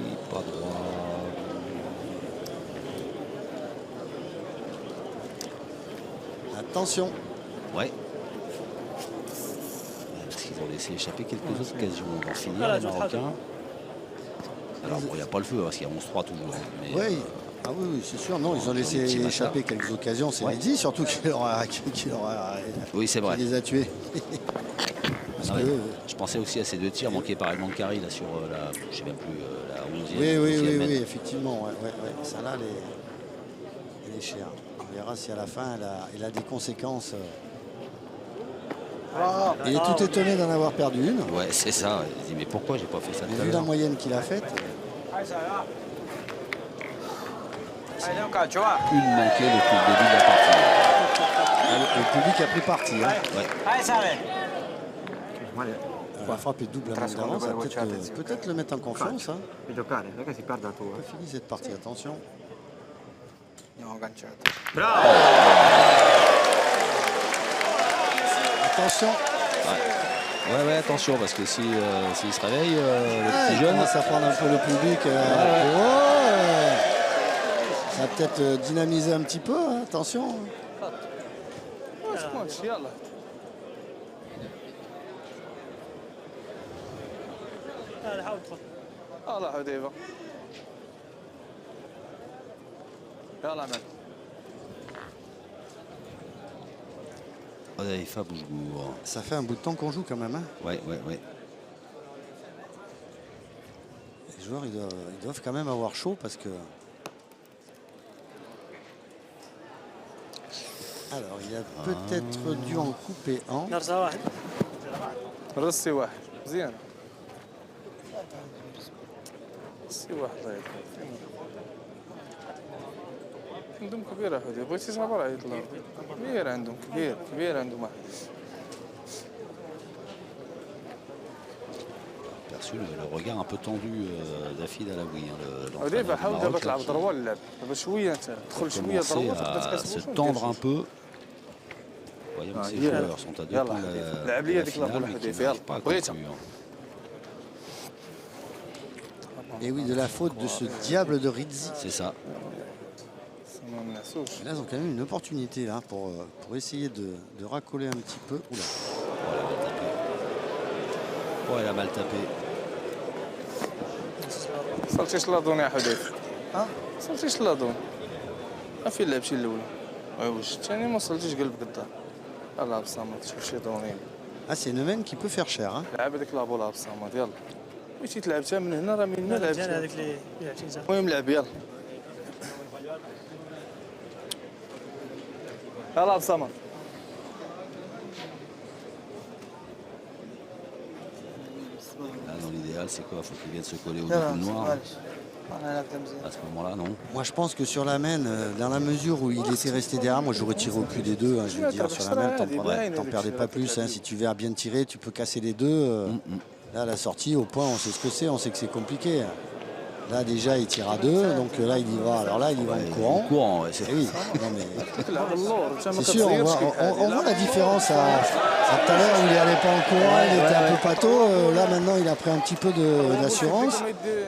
Et pas droit. Attention. Ouais. Parce qu'ils ont laissé échapper quelques autres occasions. On va finir les Marocains. Alors bon, il n'y a pas le feu, parce qu'il y a 11-3 toujours. Mais, oui. Ah oui, oui, c'est sûr. Non, ils ont laissé échapper quelques occasions. C'est Redzi, surtout qui oui, c'est vrai. les a tués. Je pensais aussi à ces 2 tirs manqués par Edmond Carry là, sur la, je sais même plus, la 11e. Oui, effectivement. Ouais. Ça là, elle est chère. On verra si à la fin, elle a des conséquences. Il est tout étonné d'en avoir perdu une. Ouais, c'est ça. Il dit, mais pourquoi j'ai pas fait ça tout à Vu l'heure? la moyenne qu'il a faite. Allez, un calcio, va. Une manquée depuis le début de la partie. Le public a pris parti. Hein. Ouais. Allez, sale. La frappe est double d'avance. Peut-être le mettre en confiance. Hein. Fini cette partie, attention. No, canciato. Attention. Ouais, attention, parce que s'il se réveille, le petit jeune. Ça prend un peu le public. Ça va peut-être dynamiser un petit peu. Hein, attention. الله حذيفه يلا عمل Odaifa Boujgour. Ça fait un bout de temps qu'on joue quand même. Hein. Ouais. Les joueurs, ils doivent quand même avoir chaud parce que... Alors, il a peut-être dû en couper un. رصي واحد مزيان رصي واحد عندهم كبير يا حودي بغيتي صبر عيط الارض كبير عندهم كبير عندهم واحد Perçu le regard un peu tendu d'Afid Alaoui. حودي حاول دابا تلعب ضربه اللعب دابا شويه انت دخل شويه ضربه تقدر تحس se tendre un peu. Voyons que ces joueurs sont à 2 points de la finale, mais qui n'arrivent pas à conclure. Et oui, de la faute de ce diable de Redzi. C'est ça. Et là, ils ont quand même une opportunité là, pour essayer de racoler un petit peu. Oula. Oh, elle a mal tapé. صلتيش لاضون يا حذيف صلتيش لاضون ما في لعبتي الاولى واش الثاني ما وصلتيش قلب قدام يلاه بصمت شوف شي دونين Ah, c'est une main qui peut faire cher. Hein. لعب هذيك لابولا بصمت يلا بغيتي تلعبتها من هنا راه من هنا لعبتها المهم لعب يلا يلا بصمت Là, dans l'idéal, c'est quoi? Il faut qu'ils viennent se coller au double noir. À ce moment-là, non. Moi, je pense que sur la main, dans la mesure où il était resté derrière, moi, j'aurais tiré au plus des deux. Hein, je veux dire, sur la main, t'en perdais pas plus. Hein, si tu veux bien tirer, tu peux casser les deux. Là, à la sortie, au point, on sait ce que c'est. On sait que c'est compliqué. Là, déjà, il tire à 2. Donc là, il y va. Alors là, il y va en courant. En courant, ouais, c'est oui. Non, mais... C'est sûr, on voit la différence. Tout à l'heure, où il n'allait pas en courant, il était un peu pâteau. Là, maintenant, il a pris un petit peu d'assurance.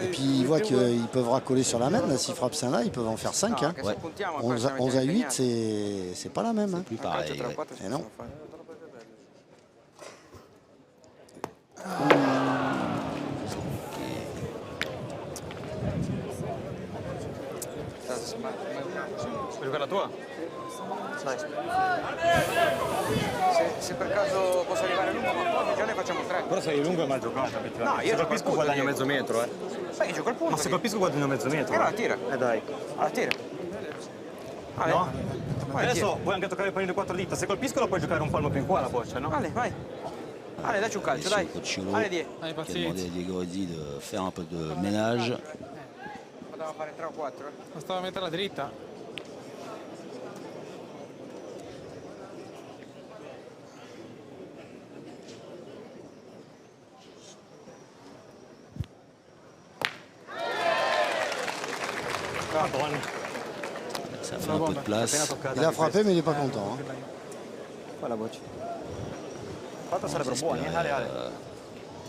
Et puis, il voit qu'ils peuvent racoler sur la main. Là, s'ils frappent 5 là, ils peuvent en faire 5. Hein. Ouais. 11 à 8, c'est pas la même. Hein. Plus pareil. Ouais. Et non. Voglio fare la tua? Se per caso posso arrivare lungo, ma già ne facciamo 3. Però sei lungo e mal giocata. No, io se colpisco guadagno mezzo metro, eh. Beh, io gioco al punto. Ma se colpisco guadagno mezzo metro. Allora tira. Dai. Allora tira. Ale. No? Vai, Adesso tira. vuoi anche toccare il pallino di 4 dita. Se colpisco lo puoi giocare un palmo più in qua la boccia, no? Ale, vai. Ale, dacci un calcio, dai. Coach Ale, die. qui a demandé à Diego Redzi de faire un peu de ménage. Potevamo fare 3 o 4. Bastava metterla dritta. Ça fait un peu de place. Il a frappé, mais il n'est pas content. Hein. Qua la boccia. 4 sarebbero buoni, Ale, Ale.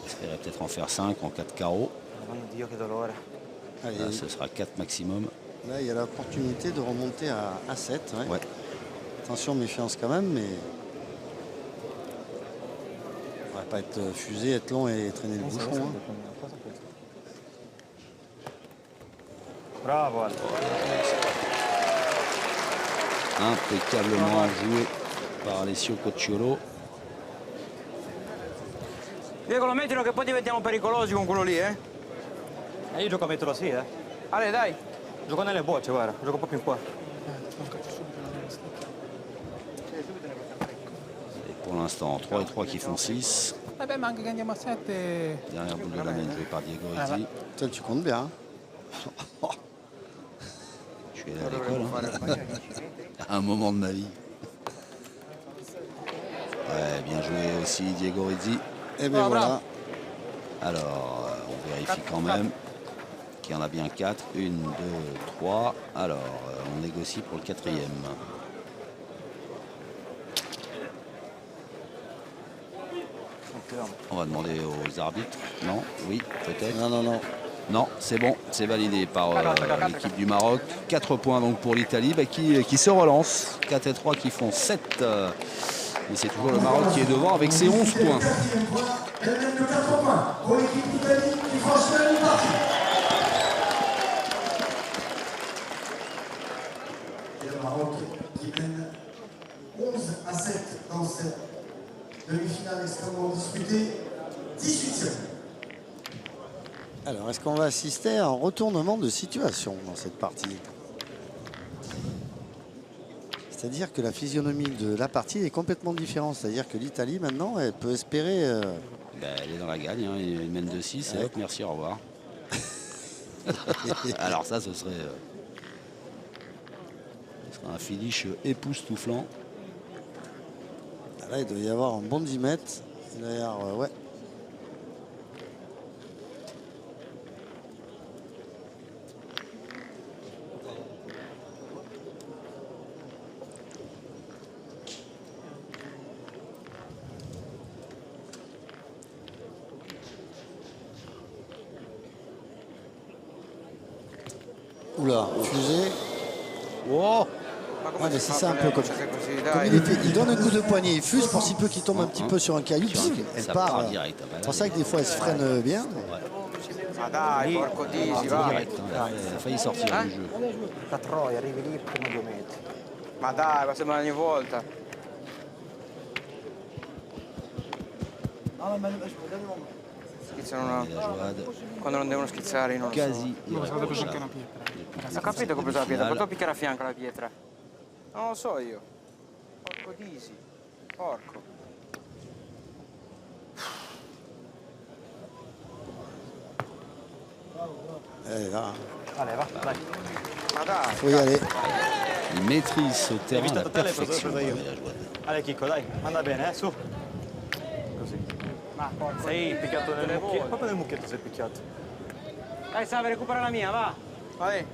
Espérait peut-être en faire 5 en 4 carreaux. Madonna Dio, che dolore. Allez, Là, ce sera 4 maximum. là, il y a l'opportunité de remonter à 7. Ouais. Ouais. Attention, méfiance quand même, mais... On va pas être fusé, être long et traîner le bouchon. Hein. Bravo. Impeccablement joué par Alessio Cocciolo. Diego, lo mettilo che poi diventiamo pericolosi con quello lì, eh? Io gioco a metterlo sì, eh. Ale, dai. Gioco nelle bocce, guarda. Gioco un po' più in qua. Et pour l'instant, 3 et 3 qui font 6. Vabbè, ma anche che andiamo a 7. Dernière boule de la main jouée par Diego Rizzi. Toi, tu comptes bien. Je suis allé à l'école, hein. À un moment de ma vie. Ouais, bien joué aussi Diego Rizzi. Et bien voilà. Alors, on vérifie quand même qu'il y en a bien 4. 1, 2, 3. Alors, on négocie pour le 4e. On va demander aux arbitres. Non? Oui, peut-être. Non, non, non. Non, c'est bon, c'est validé par l'équipe du Maroc. 4 points donc pour l'Italie qui se relance. 4 et 3 qui font 7. Mais c'est toujours le Maroc qui est devant avec ses 11 points. Elle mène de 4 points pour l'équipe d'Italie qui franchit la ligne partie. Et le Maroc qui mène 11-7 dans cette demi-finale extrêmement disputée, 18e. Alors, est-ce qu'on va assister à un retournement de situation dans cette partie? C'est-à-dire que la physionomie de la partie est complètement différente. C'est-à-dire que l'Italie, maintenant, elle peut espérer... Ben, elle est dans la gagne, hein. Il mène de 6 et Ouais. hop, merci, au revoir. Alors ça, ce serait un finish époustouflant. Là, il doit y avoir un bon 10 mètres. Il doit y avoir... ouais. Oula, fusée. Oh, Ouais, mais c'est ça un peu comme il donne un coup de poignet, il fuse pour si peu qu'il tombe un petit peu sur un caillou. Elle ça part. part direct. C'est pour ça que des fois elle se freine bien. Ma dai, porco Disi, va. Direct, hein. Elle a failli sortir du jeu. Da Troia, arrivi lì prima 2 metri. Ma dai, ma sembra ogni volta. Schizzano una... Et la Joad, Quando non devono schizzare io non lo so. quasi irréprochable. Ho capito come la pietra, potevo picchiare a fianco la pietra. Non lo so io. Porco Disi. Porco. Elle est là. Allez, va, dai. Ma dai. Faut y aller. Il maîtrise ce terrain à la visto tutte le perfection. cose, io. La Joad. Allez, Chicco, dai, anda bene, su. Così. Ma porco. Sei picchiato nel mucchietto. Proprio nel mucchietto sei picchiato. Dai, Salve, recupera la mia, va. Vai.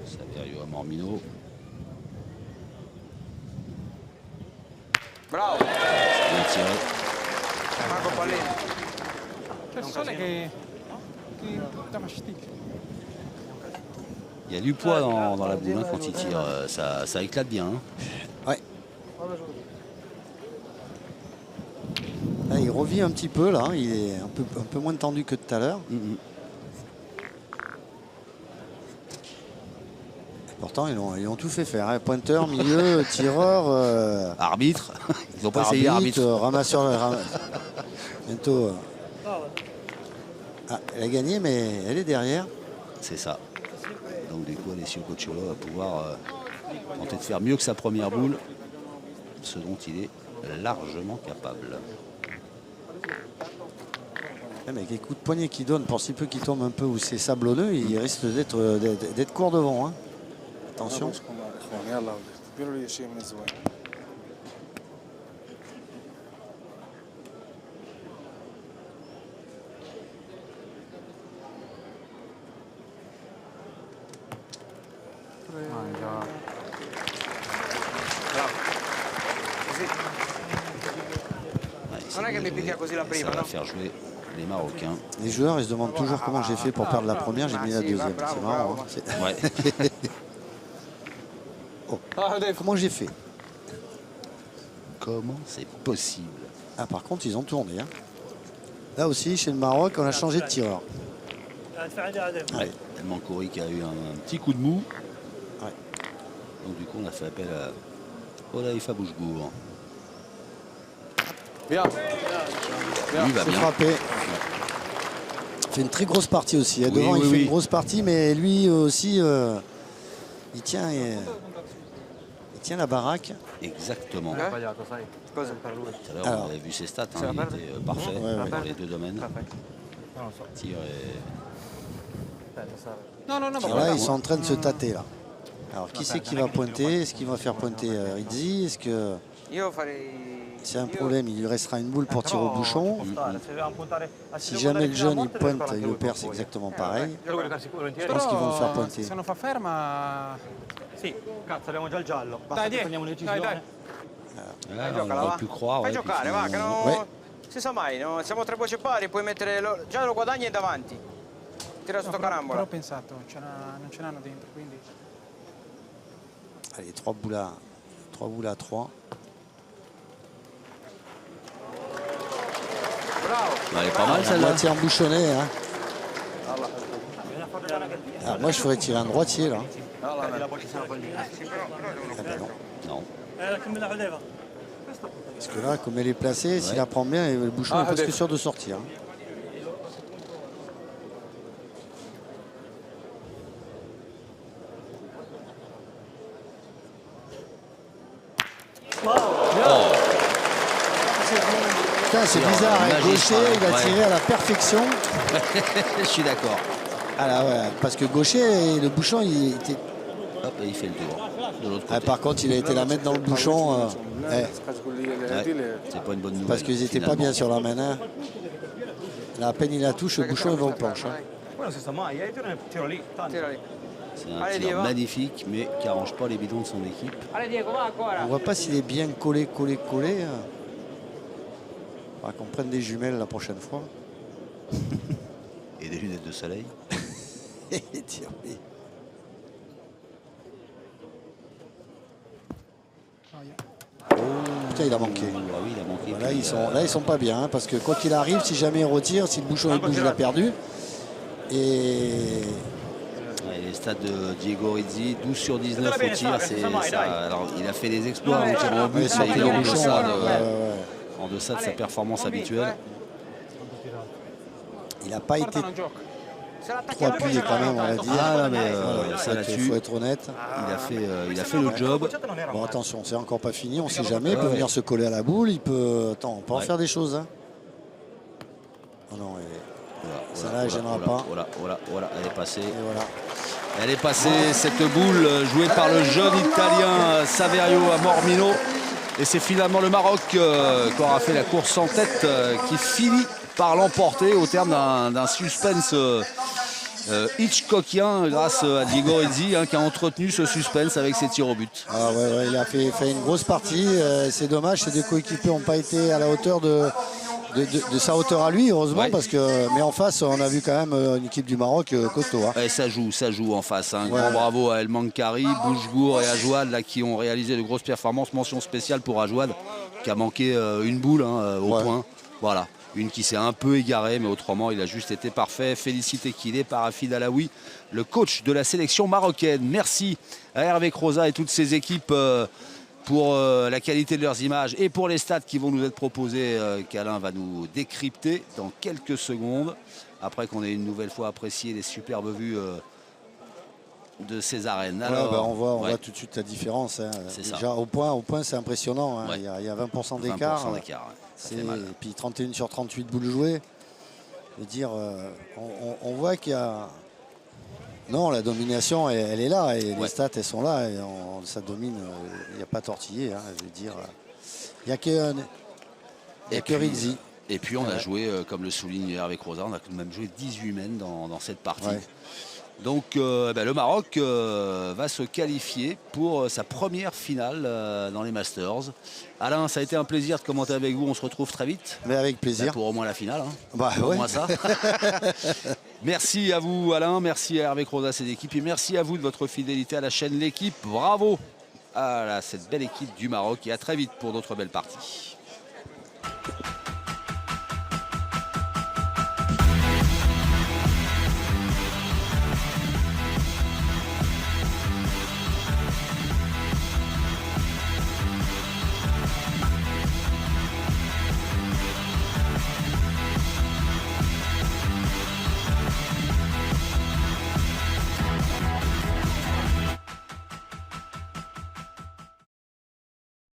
Saverio à Mormino. Bravo. Bien tiré. Marco Pallini. Persone che dà fastidio. Il y a du poids dans la boule hein, quand il tire. Ça éclate bien. Hein. Ouais. Là, il revit un petit peu là. Il est un peu moins tendu que tout à l'heure. Pourtant, ils ont tout fait faire. Hein. Pointeur, milieu, tireur. Arbitre. Ils n'ont pas essayé arbitre. Ramasseur. Bientôt. Ah, elle a gagné, mais elle est derrière. C'est ça. Donc du coup, Alessio Cocciolo va pouvoir tenter de faire mieux que sa première boule, ce dont il est largement capable. Même avec les coups de poignet qu'il donne, pour si peu qu'il tombe un peu où c'est sablonneux, il risque d'être court devant. Hein. Attention. Non è che mi picchia così la prima, Ça va no? faire jouer les Marocains. Les joueurs, ils se demandent toujours comment j'ai fait pour perdre la première, j'ai mis la deuxième. C'est marrant. Hein. Ouais. Oh. Comment j'ai fait? Comment c'est possible? Ah, par contre, ils ont tourné. Hein. Là aussi, chez le Maroc, on a changé de tireur. Ouais. El Mankouri qui a eu un petit coup de mou. Ouais. Donc du coup on a fait appel à Olaïfa Boujgour. Bien. Lui va C'est bien. frappé. Il fait une très grosse partie aussi. Oui, Devant, oui, il fait oui. une grosse partie, mais lui aussi, il tient la baraque. Exactement. Cosa? Tout à l'heure, Alors. on avait vu ses stats, hein, il était parfait Ouais. dans les deux domaines. Tir et... No, no, no, Alors là, ils sont en train de se tâter là. Alors qui c'est qui va pointer? Est-ce qu'il va faire pointer Rizzi? Est-ce que Io farei... c'est un problème? Il lui restera une boule pour tirer au bouchon. Si jamais le jeune il pointe, il le perd, c'est exactement pareil. Je pense qu'ils vont le faire pointer. Se non fa ferma... Sì, cazzo, abbiamo già il giallo. Basta Dai, che dai, prendiamo dai, un'ecisione. dai. on aurait pu croire. Fai ouais, giocare, puis va, che non... Ouais. Si sa mai, no? Siamo tre voci pari, puoi mettere... Già lo guadagni e davanti. Tira sotto Però ho carambola. pensato, non ce l'hanno dentro, quindi... Allez, 3 boules à 3. Bravo. Elle est pas mal La celle-là. moitié embouchonnée. Hein. Alors, moi, je ferais tirer un droitier là. Ah ben non. Non. Parce que là, comme elle est placée, s'il la prend bien, le bouchon est presque sûr de sortir. Hein. Putain, c'est bizarre, hein. Gaucher, il a tiré à la perfection. Je suis d'accord. Ah là, ouais, parce que Gaucher, le bouchon, il était... Hop, et il fait le tour. De l'autre Ah, côté. par contre, il a été la mettre dans le bouchon. Ouais, c'est pas une bonne nouvelle. Parce qu'ils n'étaient pas bien sur la main. Hein. Là, à peine il la touche, le bouchon il va aux planches. Hein. Quello si sta mai, tiro lì, tanto. Tira lì. C'est un Allez, tir Diego. magnifique, mais qui arrange pas les bidons de son équipe. Allez Diego, va ancora. On voit pas s'il est bien collé. Hein. Faudra qu'on prenne des jumelles la prochaine fois. Et des lunettes de soleil. Et tiens, oui. Putain, il a manqué. Ah oui, il a manqué. Là, Puis, ils sont pas bien. Hein, parce que quoi qu'il arrive, si jamais il retire, si le bouchon il bouge, il a perdu. Et ouais, les stats de Diego Rizzi, 12 sur 19 au tir. Alors, il a fait des exploits en tirant au but, ouais, mais sortir il est le en bouchon. deçà Ouais. en deçà de sa performance habituelle. Il n'a pas été Portano gioco. trop appuyé quand même, on va dire. Ah, mais Voilà, ça il là-dessus, faut être honnête. il a fait le job. Bon, attention, c'est encore pas fini, on ne sait jamais. Il peut venir se coller à la boule, il peut. Attends, on peut en faire des choses. Hein. Oh non, ça là, elle ne gênera pas. Voilà, elle est passée. Et voilà. Elle est passée, cette boule jouée par le jeune Italien Saverio à Mormino. Et c'est finalement le Maroc qui aura fait la course en tête, qui finit par l'emporter au terme d'un suspense Hitchcockien grâce à Diego Rizzi, qui a entretenu ce suspense avec ses tirs au but. Ah ouais, il a fait une grosse partie. C'est dommage, ces deux coéquipiers n'ont pas été à la hauteur de sa hauteur à lui, heureusement, Ouais. parce que, mais en face, on a vu quand même une équipe du Maroc costaud. Hein. Et ça joue en face. Ouais. Grand bravo à El Mankouri, Boujgour et Ajouad là, qui ont réalisé de grosses performances. Mention spéciale pour Ajouad qui a manqué une boule au point. Voilà. Une qui s'est un peu égarée, mais autrement, il a juste été parfait. Félicité qu'il est par Hafid Alaoui, le coach de la sélection marocaine. Merci à Hervé Croza et toutes ses équipes pour la qualité de leurs images et pour les stats qui vont nous être proposés, qu'Alain va nous décrypter dans quelques secondes. Après qu'on ait une nouvelle fois apprécié les superbes vues de ces arènes. Alors, Ouais, on voit tout de suite la différence. Hein. C'est Déjà, ça. au point c'est impressionnant. Hein. Ouais. Il y a 20% 20% d'écart. d'écart, ouais. Ça fait Et mal. puis 31 sur 38 boules jouées. Je veux dire, on voit qu'il y a... Non, la domination, elle est là. Et les stats, elles sont là. Et ça domine. Il n'y a pas tortillé. Hein, je veux dire, il n'y a que Rizzi. Et puis on a joué, comme le souligne Hervé Croza, on a tout de même joué 18 men dans cette partie. Ouais. Donc le Maroc va se qualifier pour sa première finale dans les Masters. Alain, ça a été un plaisir de commenter avec vous. On se retrouve très vite. Mais avec plaisir. Pour au moins la finale. Bah, pour ouais. au moins ça. Merci à vous Alain, merci à Hervé Croza, ses équipes. Et merci à vous de votre fidélité à la chaîne L'Équipe. Bravo à cette belle équipe du Maroc. Et à très vite pour d'autres belles parties.